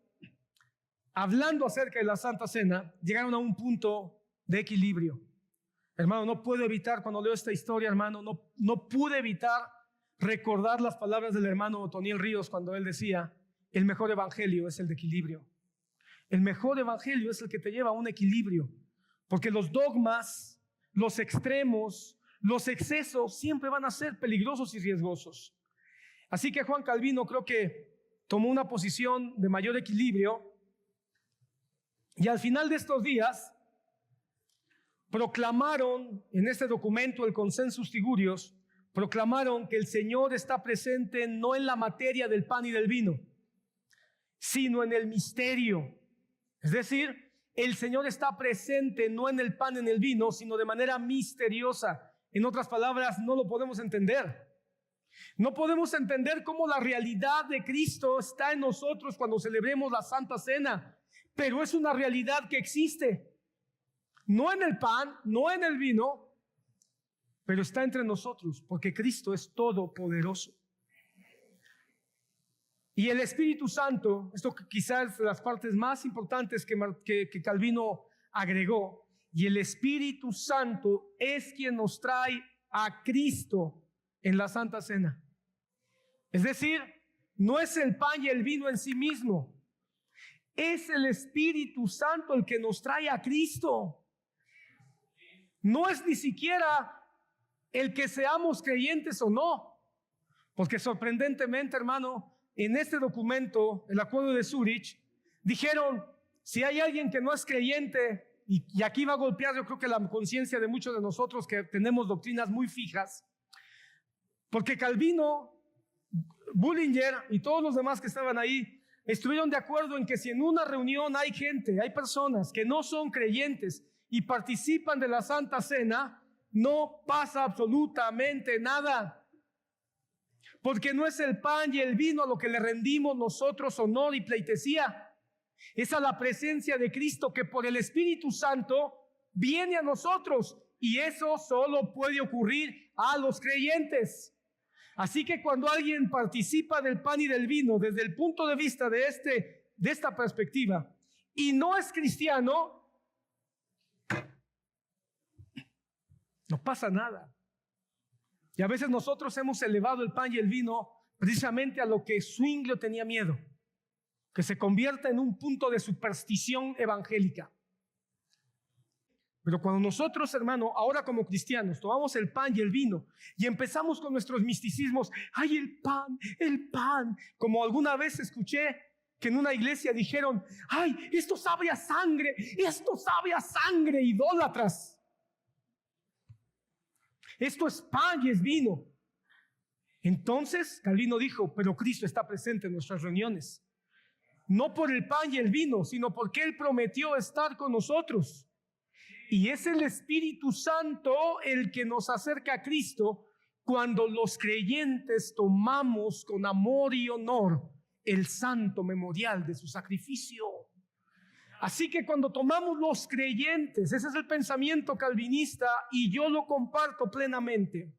hablando acerca de la Santa Cena, llegaron a un punto de equilibrio. Hermano, no puedo evitar, cuando leo esta historia, hermano, no pude evitar recordar las palabras del hermano Otoniel Ríos cuando él decía, el mejor evangelio es el de equilibrio. El mejor evangelio es el que te lleva a un equilibrio, porque los dogmas, los extremos, los excesos siempre van a ser peligrosos y riesgosos. Así que Juan Calvino creo que tomó una posición de mayor equilibrio y al final de estos días proclamaron en este documento, el Consensus Figurios, proclamaron que el Señor está presente no en la materia del pan y del vino, sino en el misterio. Es decir, el Señor está presente no en el pan y en el vino, sino de manera misteriosa. En otras palabras, no lo podemos entender. No podemos entender cómo la realidad de Cristo está en nosotros cuando celebremos la Santa Cena, pero es una realidad que existe. No en el pan, no en el vino, pero está entre nosotros, porque Cristo es todopoderoso. Y el Espíritu Santo, esto quizás es de las partes más importantes que Calvino agregó, y el Espíritu Santo es quien nos trae a Cristo en la Santa Cena. Es decir, no es el pan y el vino en sí mismo, es el Espíritu Santo el que nos trae a Cristo. No es ni siquiera el que seamos creyentes o no, porque sorprendentemente, hermano, en este documento, el Acuerdo de Zúrich, dijeron, si hay alguien que no es creyente, y aquí va a golpear yo creo que la conciencia de muchos de nosotros que tenemos doctrinas muy fijas, porque Calvino, Bullinger y todos los demás que estaban ahí, estuvieron de acuerdo en que si en una reunión hay gente, hay personas que no son creyentes y participan de la Santa Cena, no pasa absolutamente nada. Porque no es el pan y el vino a lo que le rendimos nosotros honor y pleitesía. Es a la presencia de Cristo que por el Espíritu Santo viene a nosotros. Y eso solo puede ocurrir a los creyentes. Así que cuando alguien participa del pan y del vino desde el punto de vista de esta perspectiva y no es cristiano, no pasa nada. Y a veces nosotros hemos elevado el pan y el vino precisamente a lo que Zwinglio tenía miedo, que se convierta en un punto de superstición evangélica. Pero cuando nosotros, hermano, ahora como cristianos, tomamos el pan y el vino y empezamos con nuestros misticismos, ¡ay, el pan! Como alguna vez escuché que en una iglesia dijeron, ¡ay, esto sabe a sangre! Idólatras! Esto es pan y es vino. Entonces Calvino dijo, pero Cristo está presente en nuestras reuniones. No por el pan y el vino, sino porque Él prometió estar con nosotros. Y es el Espíritu Santo el que nos acerca a Cristo cuando los creyentes tomamos con amor y honor el santo memorial de su sacrificio. Así que cuando tomamos los creyentes, ese es el pensamiento calvinista y yo lo comparto plenamente.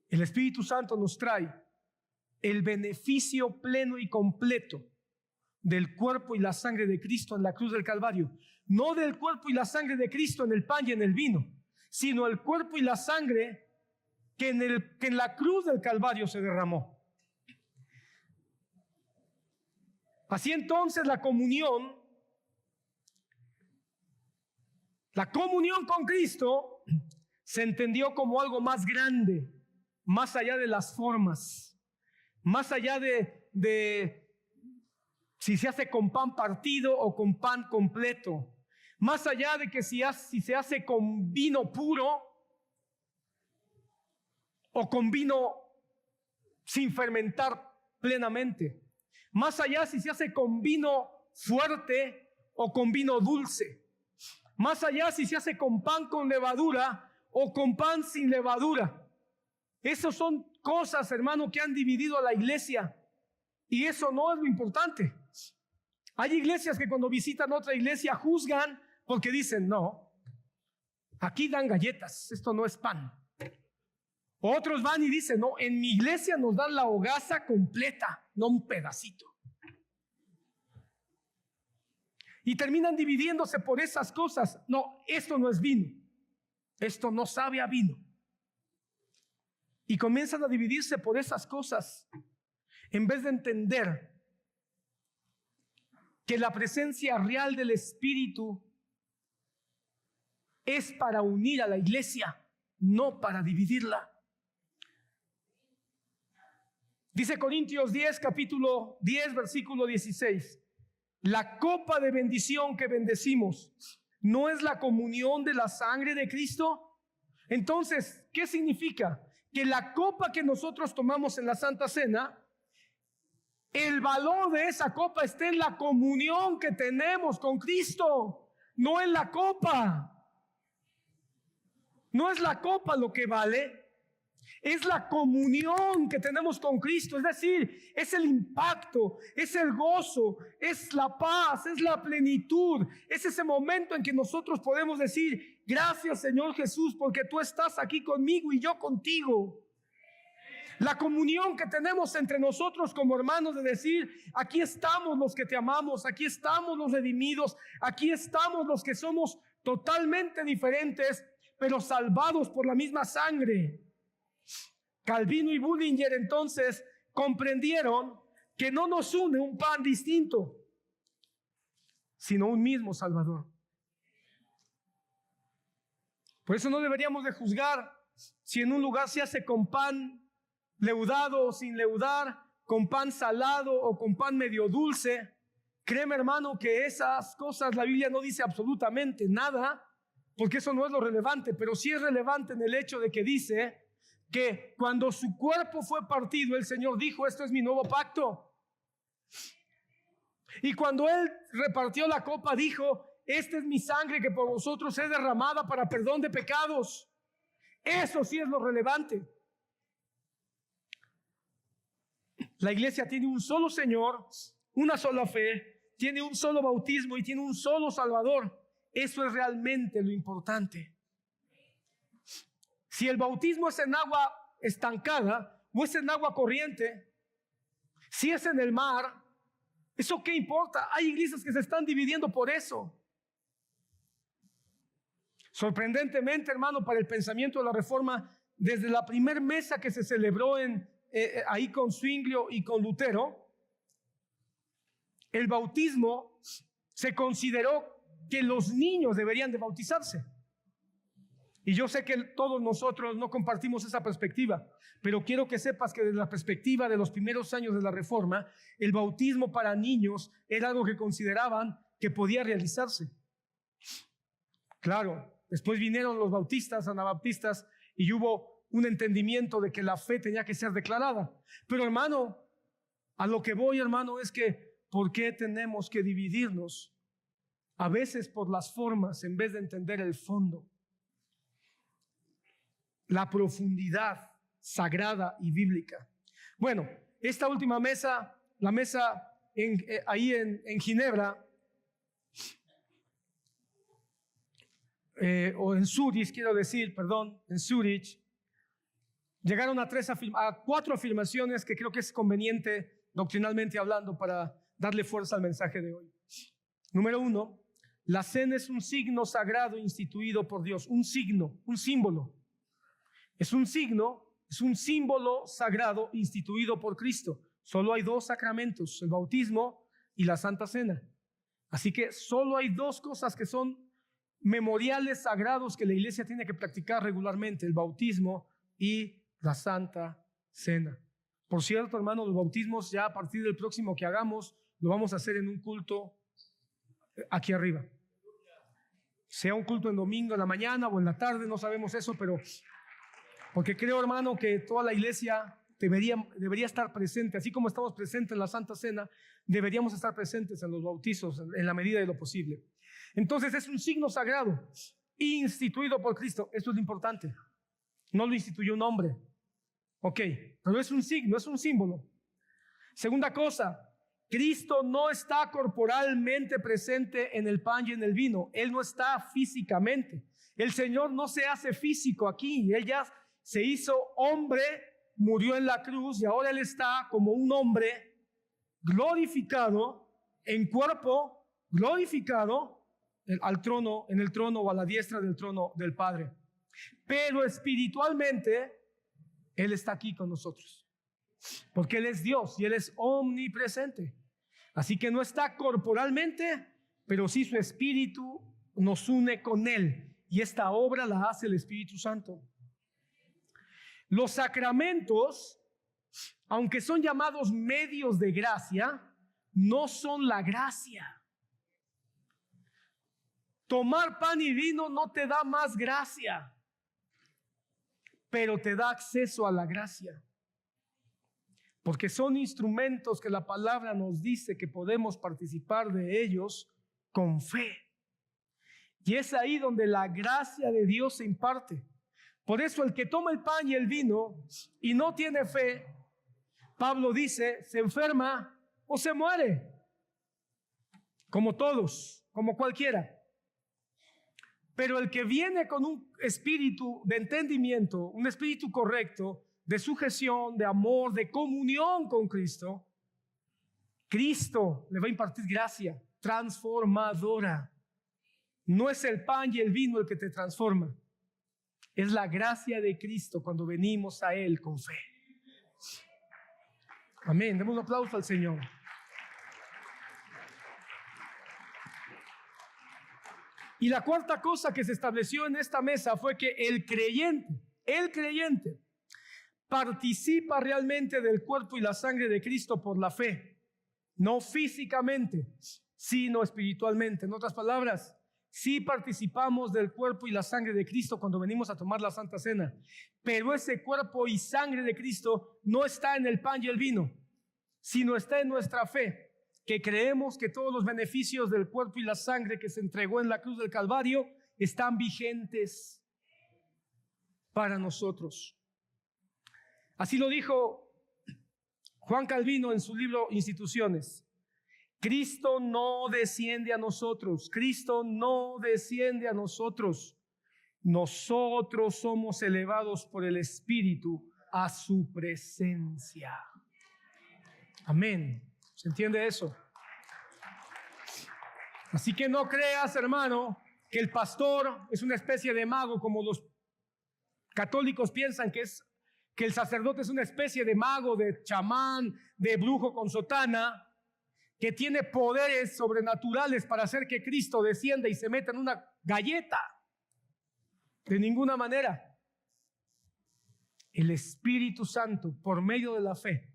El Espíritu Santo nos trae el beneficio pleno y completo del cuerpo y la sangre de Cristo en la cruz del Calvario. No del cuerpo y la sangre de Cristo en el pan y en el vino, sino el cuerpo y la sangre que en la cruz del Calvario se derramó. Así entonces la comunión con Cristo se entendió como algo más grande, más allá de las formas, más allá de si se hace con pan partido o con pan completo, más allá de que si se hace con vino puro o con vino sin fermentar plenamente. Más allá si se hace con vino fuerte o con vino dulce. Más allá si se hace con pan con levadura o con pan sin levadura. Esas son cosas, hermano, que han dividido a la iglesia. Y eso no es lo importante. Hay iglesias que cuando visitan otra iglesia juzgan porque dicen, no, aquí dan galletas, esto no es pan. Otros van y dicen, no, en mi iglesia nos dan la hogaza completa, no un pedacito. Y terminan dividiéndose por esas cosas. No, esto no es vino. Esto no sabe a vino. Y comienzan a dividirse por esas cosas en vez de entender que la presencia real del Espíritu es para unir a la iglesia, no para dividirla. Dice Corintios 10, capítulo 10, versículo 16. La copa de bendición que bendecimos, ¿no es la comunión de la sangre de Cristo? Entonces, ¿qué significa? Que la copa que nosotros tomamos en la Santa Cena, el valor de esa copa está en la comunión que tenemos con Cristo, no en la copa. No es la copa lo que vale, es la comunión que tenemos con Cristo. Es decir, es el impacto, es el gozo, es la paz, es la plenitud. Es ese momento en que nosotros podemos decir: gracias, Señor Jesús, porque tú estás aquí conmigo y yo contigo. La comunión que tenemos entre nosotros como hermanos, de decir: aquí estamos los que te amamos, aquí estamos los redimidos, aquí estamos los que somos totalmente diferentes, pero salvados por la misma sangre. Calvino y Bullinger entonces comprendieron que no nos une un pan distinto, sino un mismo Salvador. Por eso no deberíamos de juzgar si en un lugar se hace con pan leudado o sin leudar, con pan salado o con pan medio dulce. Créeme, hermano, que esas cosas la Biblia no dice absolutamente nada, porque eso no es lo relevante, pero sí es relevante en el hecho de que dice que cuando su cuerpo fue partido, el Señor dijo: esto es mi nuevo pacto. Y cuando Él repartió la copa, dijo: esta es mi sangre que por vosotros es derramada para perdón de pecados. Eso sí es lo relevante. La iglesia tiene un solo Señor, una sola fe, tiene un solo bautismo y tiene un solo Salvador. Eso es realmente lo importante. Si el bautismo es en agua estancada o es en agua corriente, si es en el mar, ¿eso qué importa? Hay iglesias que se están dividiendo por eso. Sorprendentemente, hermano, para el pensamiento de la Reforma, desde la primer mesa que se celebró ahí con Zwinglio y con Lutero, el bautismo se consideró que los niños deberían de bautizarse. Y yo sé que todos nosotros no compartimos esa perspectiva, pero quiero que sepas que desde la perspectiva de los primeros años de la Reforma, el bautismo para niños era algo que consideraban que podía realizarse. Claro, después vinieron los bautistas, anabaptistas, y hubo un entendimiento de que la fe tenía que ser declarada. Pero, hermano, a lo que voy, hermano, es que ¿por qué tenemos que dividirnos? A veces por las formas en vez de entender el fondo, la profundidad sagrada y bíblica. Bueno, esta última mesa, la mesa ahí en Ginebra, o en Zurich, quiero decir, perdón, en Zurich, llegaron a 4 afirmaciones que creo que es conveniente doctrinalmente hablando para darle fuerza al mensaje de hoy. Número 1, la cena es un signo sagrado instituido por Dios, un signo, un símbolo. Es un signo, es un símbolo sagrado instituido por Cristo. Solo hay 2 sacramentos, el bautismo y la Santa Cena. Así que solo hay 2 cosas que son memoriales sagrados que la iglesia tiene que practicar regularmente: el bautismo y la Santa Cena. Por cierto, hermano, los bautismos ya a partir del próximo que hagamos, lo vamos a hacer en un culto aquí arriba. Sea un culto en domingo en la mañana o en la tarde, no sabemos eso, pero porque creo, hermano, que toda la iglesia debería estar presente, así como estamos presentes en la Santa Cena, deberíamos estar presentes en los bautizos en la medida de lo posible. Entonces es un signo sagrado instituido por Cristo. Esto es lo importante. No lo instituyó un hombre. Ok, pero es un signo, es un símbolo. Segunda cosa, Cristo no está corporalmente presente en el pan y en el vino. Él no está físicamente. El Señor no se hace físico aquí. Él ya se hizo hombre, murió en la cruz y ahora Él está como un hombre glorificado, en cuerpo glorificado, al trono, en el trono o a la diestra del trono del Padre. Pero espiritualmente Él está aquí con nosotros, porque Él es Dios y Él es omnipresente. Así que no está corporalmente, pero sí su espíritu nos une con Él, y esta obra la hace el Espíritu Santo. Los sacramentos aunque son llamados medios de gracia, no son la gracia. Tomar pan y vino no te da más gracia, pero te da acceso a la gracia. Porque son instrumentos que la palabra nos dice que podemos participar de ellos con fe. Y es ahí donde la gracia de Dios se imparte. Por eso el que toma el pan y el vino y no tiene fe, Pablo dice, se enferma o se muere. Como todos, como cualquiera. Pero el que viene con un espíritu de entendimiento, un espíritu correcto, de sujeción, de amor, de comunión con Cristo, Cristo le va a impartir gracia transformadora. No es el pan y el vino el que te transforma. Es la gracia de Cristo cuando venimos a Él con fe. Amén. Demos un aplauso al Señor. Y la cuarta cosa que se estableció en esta mesa fue que el creyente participa realmente del cuerpo y la sangre de Cristo por la fe, no físicamente, sino espiritualmente. En otras palabras, sí participamos del cuerpo y la sangre de Cristo cuando venimos a tomar la Santa Cena, pero ese cuerpo y sangre de Cristo no está en el pan y el vino, sino está en nuestra fe, que creemos que todos los beneficios del cuerpo y la sangre que se entregó en la cruz del Calvario están vigentes para nosotros. Así lo dijo Juan Calvino en su libro Instituciones. Cristo no desciende a nosotros. Cristo no desciende a nosotros. Nosotros somos elevados por el Espíritu a su presencia. Amén. ¿Se entiende eso? Así que no creas, hermano, que el pastor es una especie de mago, como los católicos piensan que el sacerdote es una especie de mago, de chamán, de brujo con sotana, que tiene poderes sobrenaturales para hacer que Cristo descienda y se meta en una galleta. De ninguna manera. El Espíritu Santo, por medio de la fe,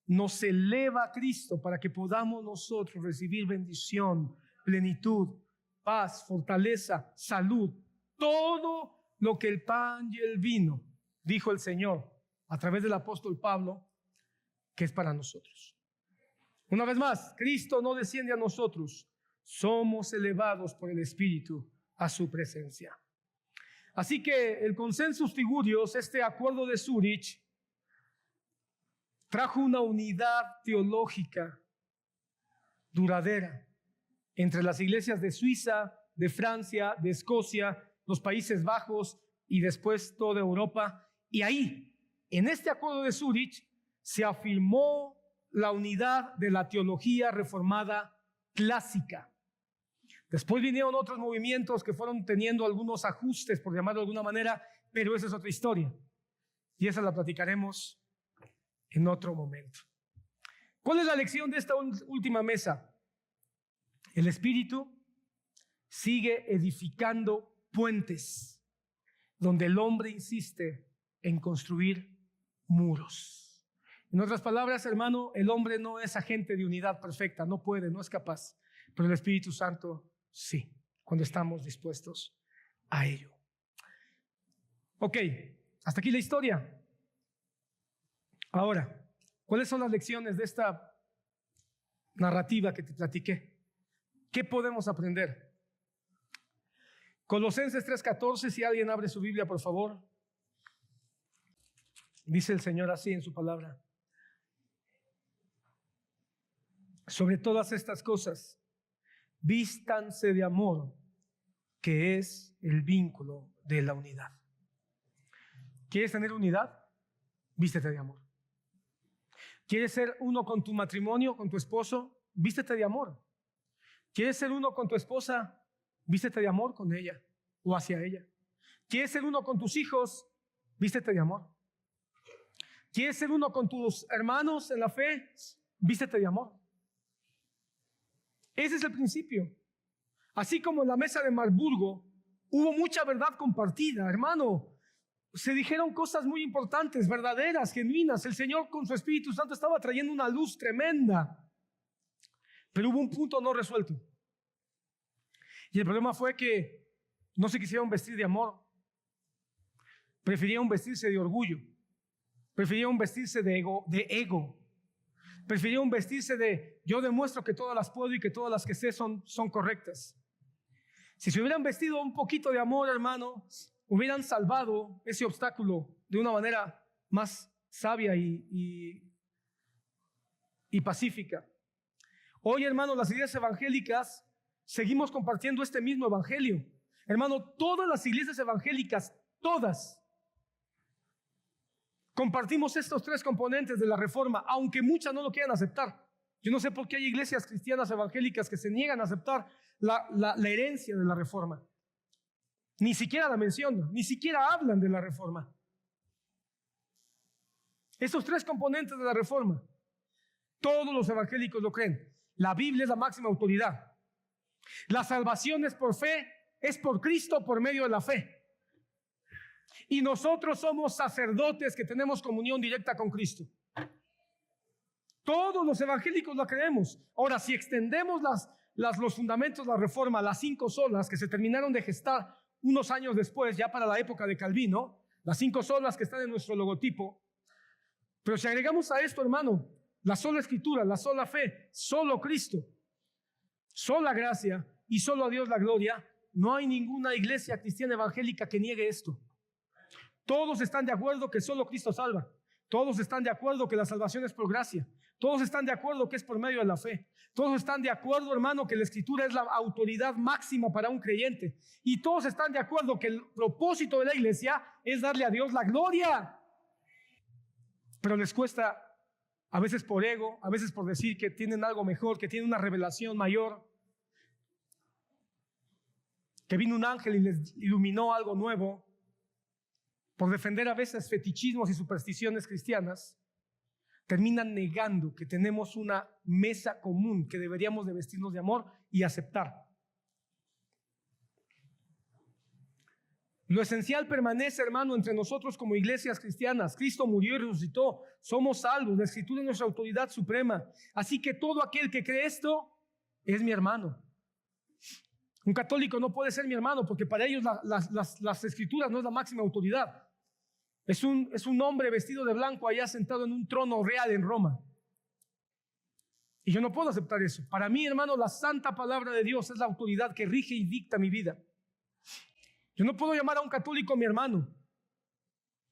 nos eleva a Cristo para que podamos nosotros recibir bendición, plenitud, paz, fortaleza, salud, todo lo que el pan y el vino, dijo el Señor a través del apóstol Pablo, que es para nosotros. Una vez más, Cristo no desciende a nosotros, somos elevados por el Espíritu a su presencia. Así que el consensus figurios, este acuerdo de Zúrich, trajo una unidad teológica duradera entre las iglesias de Suiza, de Francia, de Escocia, los Países Bajos y después toda Europa. Y ahí, en este acuerdo de Zúrich, se afirmó la unidad de la teología reformada clásica. Después vinieron otros movimientos que fueron teniendo algunos ajustes, por llamarlo de alguna manera, pero esa es otra historia. Y esa la platicaremos en otro momento. ¿Cuál es la lección de esta última mesa? El Espíritu sigue edificando puentes donde el hombre insiste en construir muros. En otras palabras, hermano, el hombre no es agente de unidad perfecta, no puede, no es capaz, pero el Espíritu Santo sí, cuando estamos dispuestos a ello. Ok, hasta aquí la historia. Ahora, ¿cuáles son las lecciones de esta narrativa que te platiqué? ¿Qué podemos aprender? Colosenses 3:14, si alguien abre su Biblia, por favor. Dice el Señor así en su palabra. Sobre todas estas cosas, vístanse de amor, que es el vínculo de la unidad. ¿Quieres tener unidad? Vístete de amor. ¿Quieres ser uno con tu matrimonio, con tu esposo? Vístete de amor. ¿Quieres ser uno con tu esposa? Vístete de amor con ella o hacia ella. ¿Quieres ser uno con tus hijos? Vístete de amor. ¿Quieres ser uno con tus hermanos en la fe? Vístete de amor. Ese es el principio. Así como en la mesa de Marburgo hubo mucha verdad compartida, hermano. se dijeron cosas muy importantes, verdaderas, genuinas. El Señor con su Espíritu Santo estaba trayendo una luz tremenda. Pero hubo un punto no resuelto. Y el problema fue que no se quisieron vestir de amor. Prefirieron vestirse de orgullo. Prefirieron vestirse de ego. Prefirieron vestirse de yo demuestro que todas las puedo y que todas las que sé son correctas. Si se hubieran vestido un poquito de amor, hermano, hubieran salvado ese obstáculo de una manera más sabia y pacífica. Hoy, hermano, las iglesias evangélicas seguimos compartiendo este mismo evangelio. Hermano, todas las iglesias evangélicas, todas, compartimos estos tres componentes de la reforma, aunque muchas no lo quieran aceptar. Yo no sé por qué hay iglesias cristianas evangélicas que se niegan a aceptar la herencia de la reforma. Ni siquiera la mencionan, ni siquiera hablan de la reforma. Estos tres componentes de la reforma, todos los evangélicos lo creen. La Biblia es la máxima autoridad. La salvación es por fe, es por Cristo por medio de la fe. Y nosotros somos sacerdotes que tenemos comunión directa con Cristo. Todos los evangélicos la creemos. Ahora, si extendemos los fundamentos de la reforma, las 5 solas que se terminaron de gestar unos años después, ya para la época de Calvino, las 5 solas que están en nuestro logotipo, pero si agregamos a esto, hermano, la sola escritura, la sola fe, solo Cristo, sola gracia y solo a Dios la gloria, no hay ninguna iglesia cristiana evangélica que niegue esto. Todos están de acuerdo que solo Cristo salva. Todos están de acuerdo que la salvación es por gracia. Todos están de acuerdo que es por medio de la fe. Todos están de acuerdo, hermano, que la escritura es la autoridad máxima para un creyente. Y todos están de acuerdo que el propósito de la iglesia es darle a Dios la gloria. Pero les cuesta, a veces por ego, a veces por decir que tienen algo mejor, que tienen una revelación mayor, que vino un ángel y les iluminó algo nuevo. Por defender a veces fetichismos y supersticiones cristianas, terminan negando que tenemos una mesa común que deberíamos de vestirnos de amor y aceptar. Lo esencial permanece, hermano, entre nosotros como iglesias cristianas. Cristo murió y resucitó. Somos salvos. La escritura es nuestra autoridad suprema. Así que todo aquel que cree esto es mi hermano. Un católico no puede ser mi hermano porque para ellos las escrituras no es la máxima autoridad. Es un hombre vestido de blanco allá sentado en un trono real en Roma. Y yo no puedo aceptar eso. Para mí, hermano, la santa palabra de Dios es la autoridad que rige y dicta mi vida. Yo no puedo llamar a un católico mi hermano.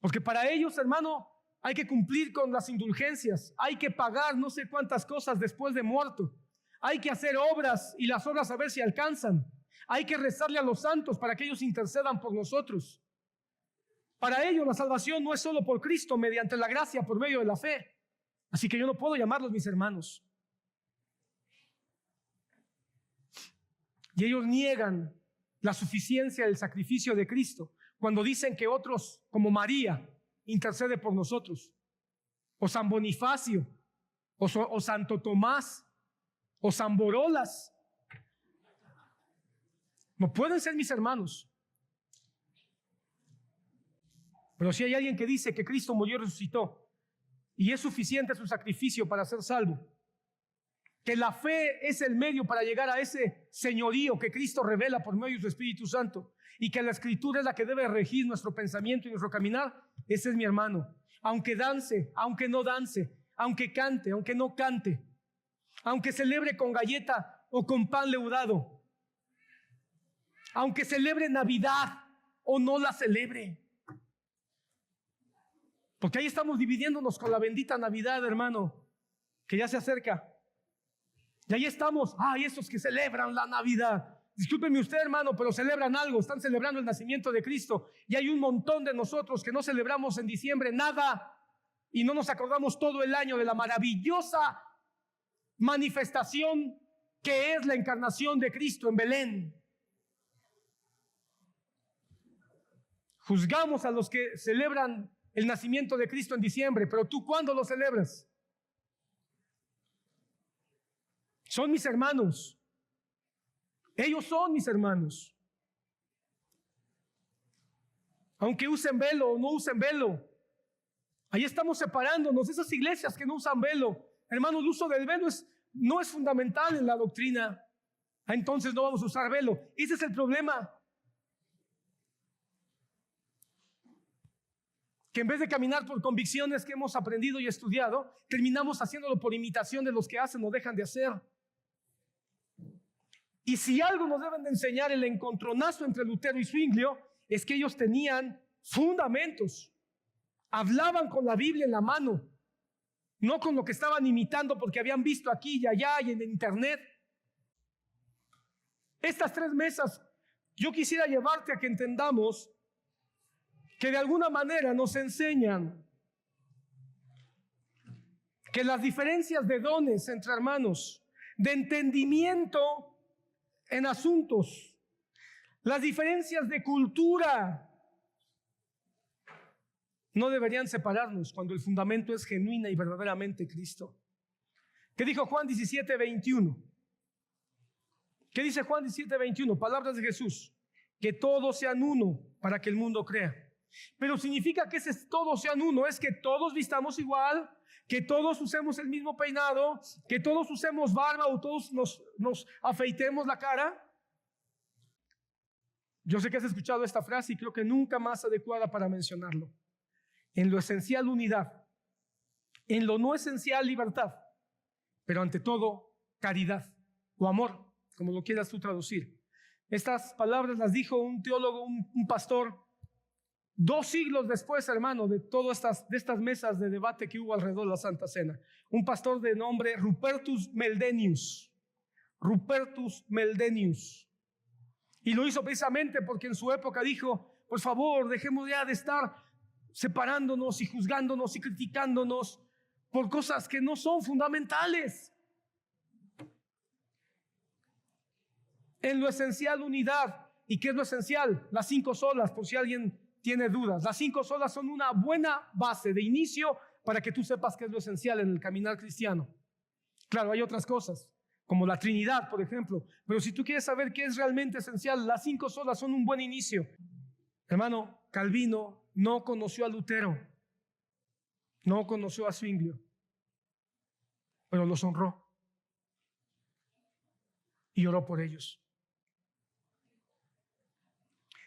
Porque para ellos, hermano, hay que cumplir con las indulgencias. Hay que pagar no sé cuántas cosas después de muerto. Hay que hacer obras y las obras a ver si alcanzan. Hay que rezarle a los santos para que ellos intercedan por nosotros. Para ellos la salvación no es solo por Cristo, mediante la gracia, por medio de la fe. Así que yo no puedo llamarlos mis hermanos. Y ellos niegan la suficiencia del sacrificio de Cristo cuando dicen que otros, como María, intercede por nosotros. O San Bonifacio, o Santo Tomás, o San Borolas. No pueden ser mis hermanos. Pero si hay alguien que dice que Cristo murió y resucitó y es suficiente su sacrificio para ser salvo, que la fe es el medio para llegar a ese señorío que Cristo revela por medio de su Espíritu Santo y que la escritura es la que debe regir nuestro pensamiento y nuestro caminar, ese es mi hermano. Aunque dance, aunque no dance, aunque cante, aunque no cante, aunque celebre con galleta o con pan leudado, aunque celebre Navidad o no la celebre. Porque ahí estamos dividiéndonos con la bendita Navidad, hermano, que ya se acerca. Y ahí estamos, estos que celebran la Navidad. Discúlpeme usted, hermano, pero celebran algo, están celebrando el nacimiento de Cristo. Y hay un montón de nosotros que no celebramos en diciembre nada y no nos acordamos todo el año de la maravillosa manifestación que es la encarnación de Cristo en Belén. Juzgamos a los que celebran el nacimiento de Cristo en diciembre, pero tú, ¿cuándo lo celebras? Son mis hermanos. Ellos son mis hermanos. aunque usen velo o no usen velo. Ahí estamos separándonos de esas iglesias que no usan velo. Hermano, el uso del velo no es fundamental en la doctrina. Entonces no vamos a usar velo. Ese es el problema. Que en vez de caminar por convicciones que hemos aprendido y estudiado, terminamos haciéndolo por imitación de los que hacen o dejan de hacer. Y si algo nos deben de enseñar el encontronazo entre Lutero y Zwinglio, es que ellos tenían fundamentos. Hablaban con la Biblia en la mano, no con lo que estaban imitando porque habían visto aquí y allá y en internet. Estas 3 mesas, yo quisiera llevarte a que entendamos que de alguna manera nos enseñan que las diferencias de dones entre hermanos, de entendimiento en asuntos, las diferencias de cultura, no deberían separarnos cuando el fundamento es genuina y verdaderamente Cristo. ¿Qué dijo Juan 17:21? ¿Qué dice Juan 17:21? Palabras de Jesús. Que todos sean uno para que el mundo crea. Pero significa que ese todos sean uno es que todos vistamos igual, que todos usemos el mismo peinado, que todos usemos barba o todos nos afeitemos la cara. Yo sé que has escuchado esta frase y creo que nunca más adecuada para mencionarlo. En lo esencial, unidad. En lo no esencial, libertad. Pero ante todo, caridad o amor, como lo quieras tú traducir. Estas palabras las dijo un teólogo, un pastor, 2 siglos después, hermano, de todas estas mesas de debate que hubo alrededor de la Santa Cena. Un pastor de nombre Rupertus Meldenius. Rupertus Meldenius. Y lo hizo precisamente porque en su época dijo, por favor, dejemos ya de estar separándonos y juzgándonos y criticándonos por cosas que no son fundamentales. En lo esencial, unidad. ¿Y qué es lo esencial? Las 5 solas, por si alguien tiene dudas. Las 5 solas son una buena base de inicio para que tú sepas qué es lo esencial en el caminar cristiano. Claro, hay otras cosas, como la Trinidad, por ejemplo. Pero si tú quieres saber qué es realmente esencial, las 5 solas son un buen inicio. Hermano, Calvino no conoció a Lutero, no conoció a Zwinglio, pero los honró y oró por ellos.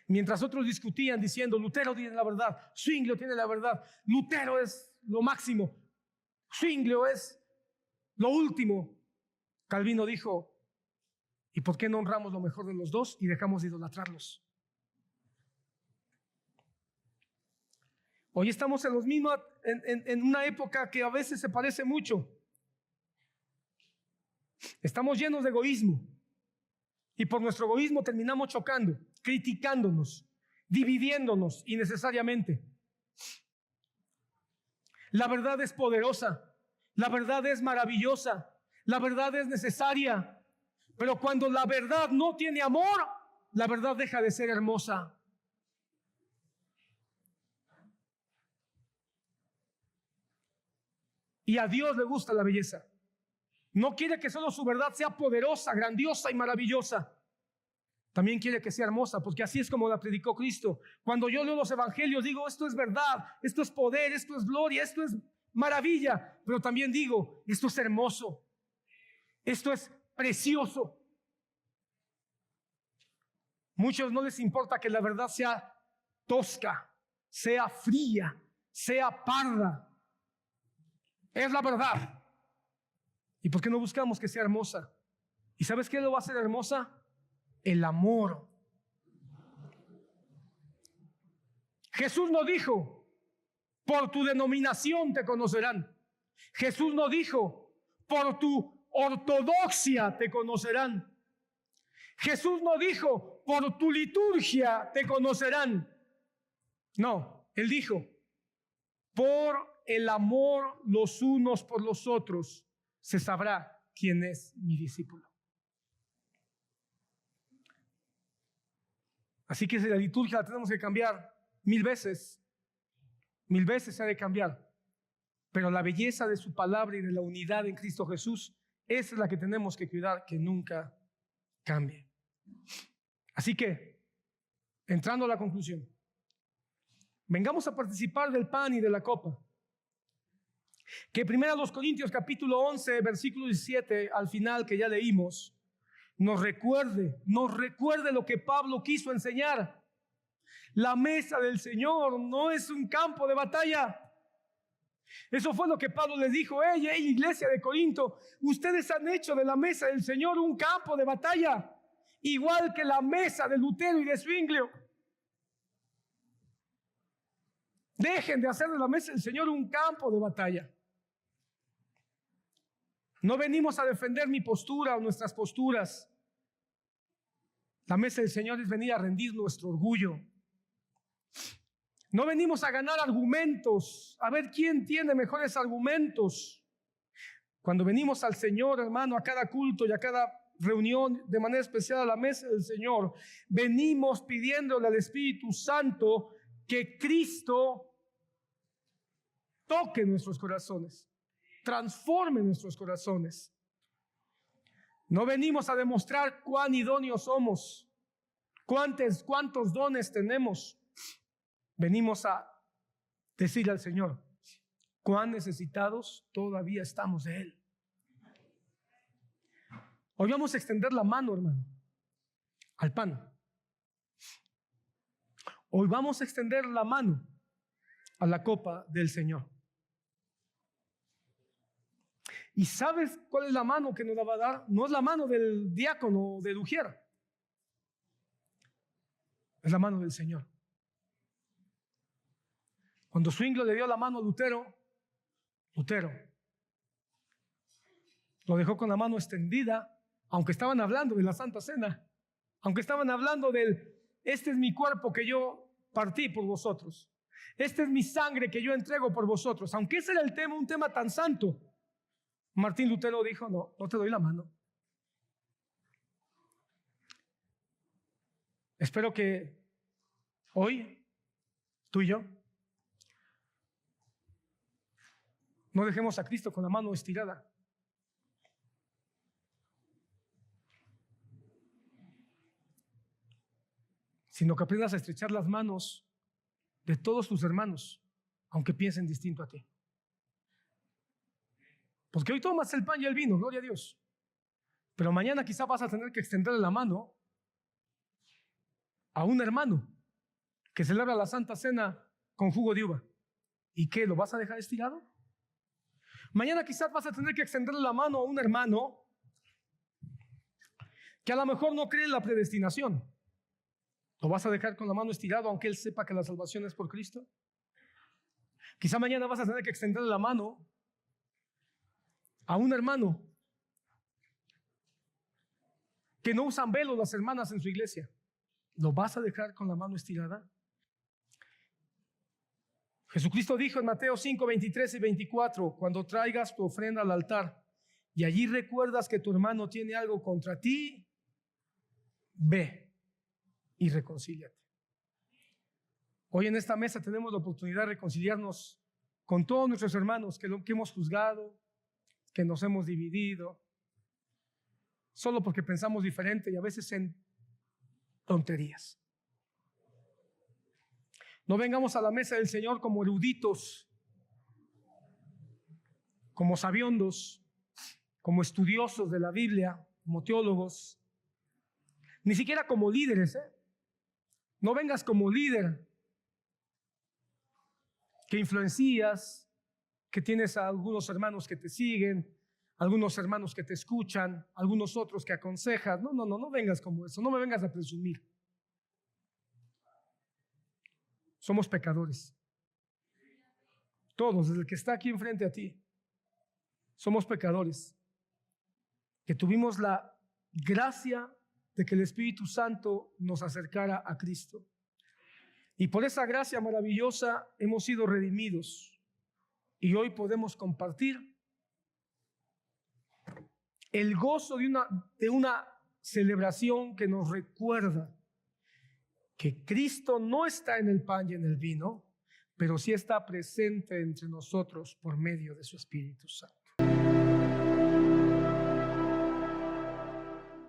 Mientras otros discutían diciendo, Lutero tiene la verdad, Zwinglio tiene la verdad, Lutero es lo máximo, Zwinglio es lo último, Calvino dijo, ¿y por qué no honramos lo mejor de los dos y dejamos de idolatrarlos? Hoy estamos en los mismos, en una época que a veces se parece mucho. Estamos llenos de egoísmo y por nuestro egoísmo terminamos chocando, criticándonos, dividiéndonos innecesariamente. La verdad es poderosa, la verdad es maravillosa, la verdad es necesaria, pero cuando la verdad no tiene amor, la verdad deja de ser hermosa. Y a Dios le gusta la belleza. No quiere que solo su verdad sea poderosa, grandiosa y maravillosa. También quiere que sea hermosa, porque así es como la predicó Cristo. Cuando yo leo los evangelios, digo, esto es verdad, esto es poder, esto es gloria, esto es maravilla. Pero también digo, esto es hermoso, esto es precioso. Muchos no les importa que la verdad sea tosca, sea fría, sea parda. Es la verdad. ¿Y por qué no buscamos que sea hermosa? ¿Y sabes qué lo va a hacer hermosa? El amor. Jesús no dijo, por tu denominación te conocerán. Jesús no dijo, por tu ortodoxia te conocerán. Jesús no dijo, por tu liturgia te conocerán. No, Él dijo, por el amor los unos por los otros se sabrá quién es mi discípulo. Así que si la liturgia la tenemos que cambiar 1000 veces se ha de cambiar. Pero la belleza de su palabra y de la unidad en Cristo Jesús, esa es la que tenemos que cuidar, que nunca cambie. Así que, entrando a la conclusión, Vengamos a participar del pan y de la copa. Que 1 Corintios capítulo 11, versículo 17, al final que ya leímos, nos recuerde lo que Pablo quiso enseñar. La mesa del Señor no es un campo de batalla. Eso fue lo que Pablo les dijo: hey, iglesia de Corinto, ustedes han hecho de la mesa del Señor un campo de batalla, igual que la mesa de Lutero y de Zwinglio. Dejen de hacer de la mesa del Señor un campo de batalla. No venimos a defender mi postura o nuestras posturas. La mesa del Señor es venir a rendir nuestro orgullo. No venimos a ganar argumentos, a ver quién tiene mejores argumentos. Cuando venimos al Señor, hermano, a cada culto y a cada reunión, de manera especial a la mesa del Señor, venimos pidiéndole al Espíritu Santo que Cristo toque nuestros corazones, transforme nuestros corazones. No venimos a demostrar cuán idóneos somos, cuántos dones tenemos. Venimos a decirle al Señor cuán necesitados todavía estamos de Él. Hoy vamos a extender la mano, hermano, al pan. Hoy vamos a extender la mano a la copa del Señor. ¿Y sabes cuál es la mano que nos la va a dar? No es la mano del diácono o del ujier. Es la mano del Señor. Cuando Zwinglio le dio la mano a Lutero lo dejó con la mano extendida, aunque estaban hablando de la Santa Cena, aunque estaban hablando este es mi cuerpo que yo partí por vosotros, esta es mi sangre que yo entrego por vosotros, aunque ese era el tema, un tema tan santo. Martín Lutero dijo: no te doy la mano. Espero que hoy, tú y yo, no dejemos a Cristo con la mano estirada. Sino que aprendas a estrechar las manos de todos tus hermanos, aunque piensen distinto a ti. Porque hoy tomas el pan y el vino, gloria a Dios. Pero mañana quizá vas a tener que extenderle la mano a un hermano que celebra la Santa Cena con jugo de uva. ¿Y qué? ¿Lo vas a dejar estirado? Mañana quizás vas a tener que extenderle la mano a un hermano que a lo mejor no cree en la predestinación. ¿Lo vas a dejar con la mano estirada aunque él sepa que la salvación es por Cristo? Quizá mañana vas a tener que extenderle la mano a un hermano que no usan velo las hermanas en su iglesia. ¿Lo vas a dejar con la mano estirada? Jesucristo dijo en Mateo 5, 23 y 24, cuando traigas tu ofrenda al altar y allí recuerdas que tu hermano tiene algo contra ti, ve y reconcíliate. Hoy en esta mesa tenemos la oportunidad de reconciliarnos con todos nuestros hermanos que hemos juzgado, que nos hemos dividido, solo porque pensamos diferente y a veces en tonterías. No vengamos a la mesa del Señor como eruditos, como sabiondos, como estudiosos de la Biblia, como teólogos, ni siquiera como líderes. No vengas como líder que influencias, que tienes a algunos hermanos que te siguen, algunos hermanos que te escuchan, algunos otros que aconsejas. No vengas como eso, no me vengas a presumir. Somos pecadores. Todos, desde el que está aquí enfrente a ti, somos pecadores. Que tuvimos la gracia de que el Espíritu Santo nos acercara a Cristo. Y por esa gracia maravillosa hemos sido redimidos. Y hoy podemos compartir el gozo de una celebración que nos recuerda que Cristo no está en el pan y en el vino, pero sí está presente entre nosotros por medio de su Espíritu Santo.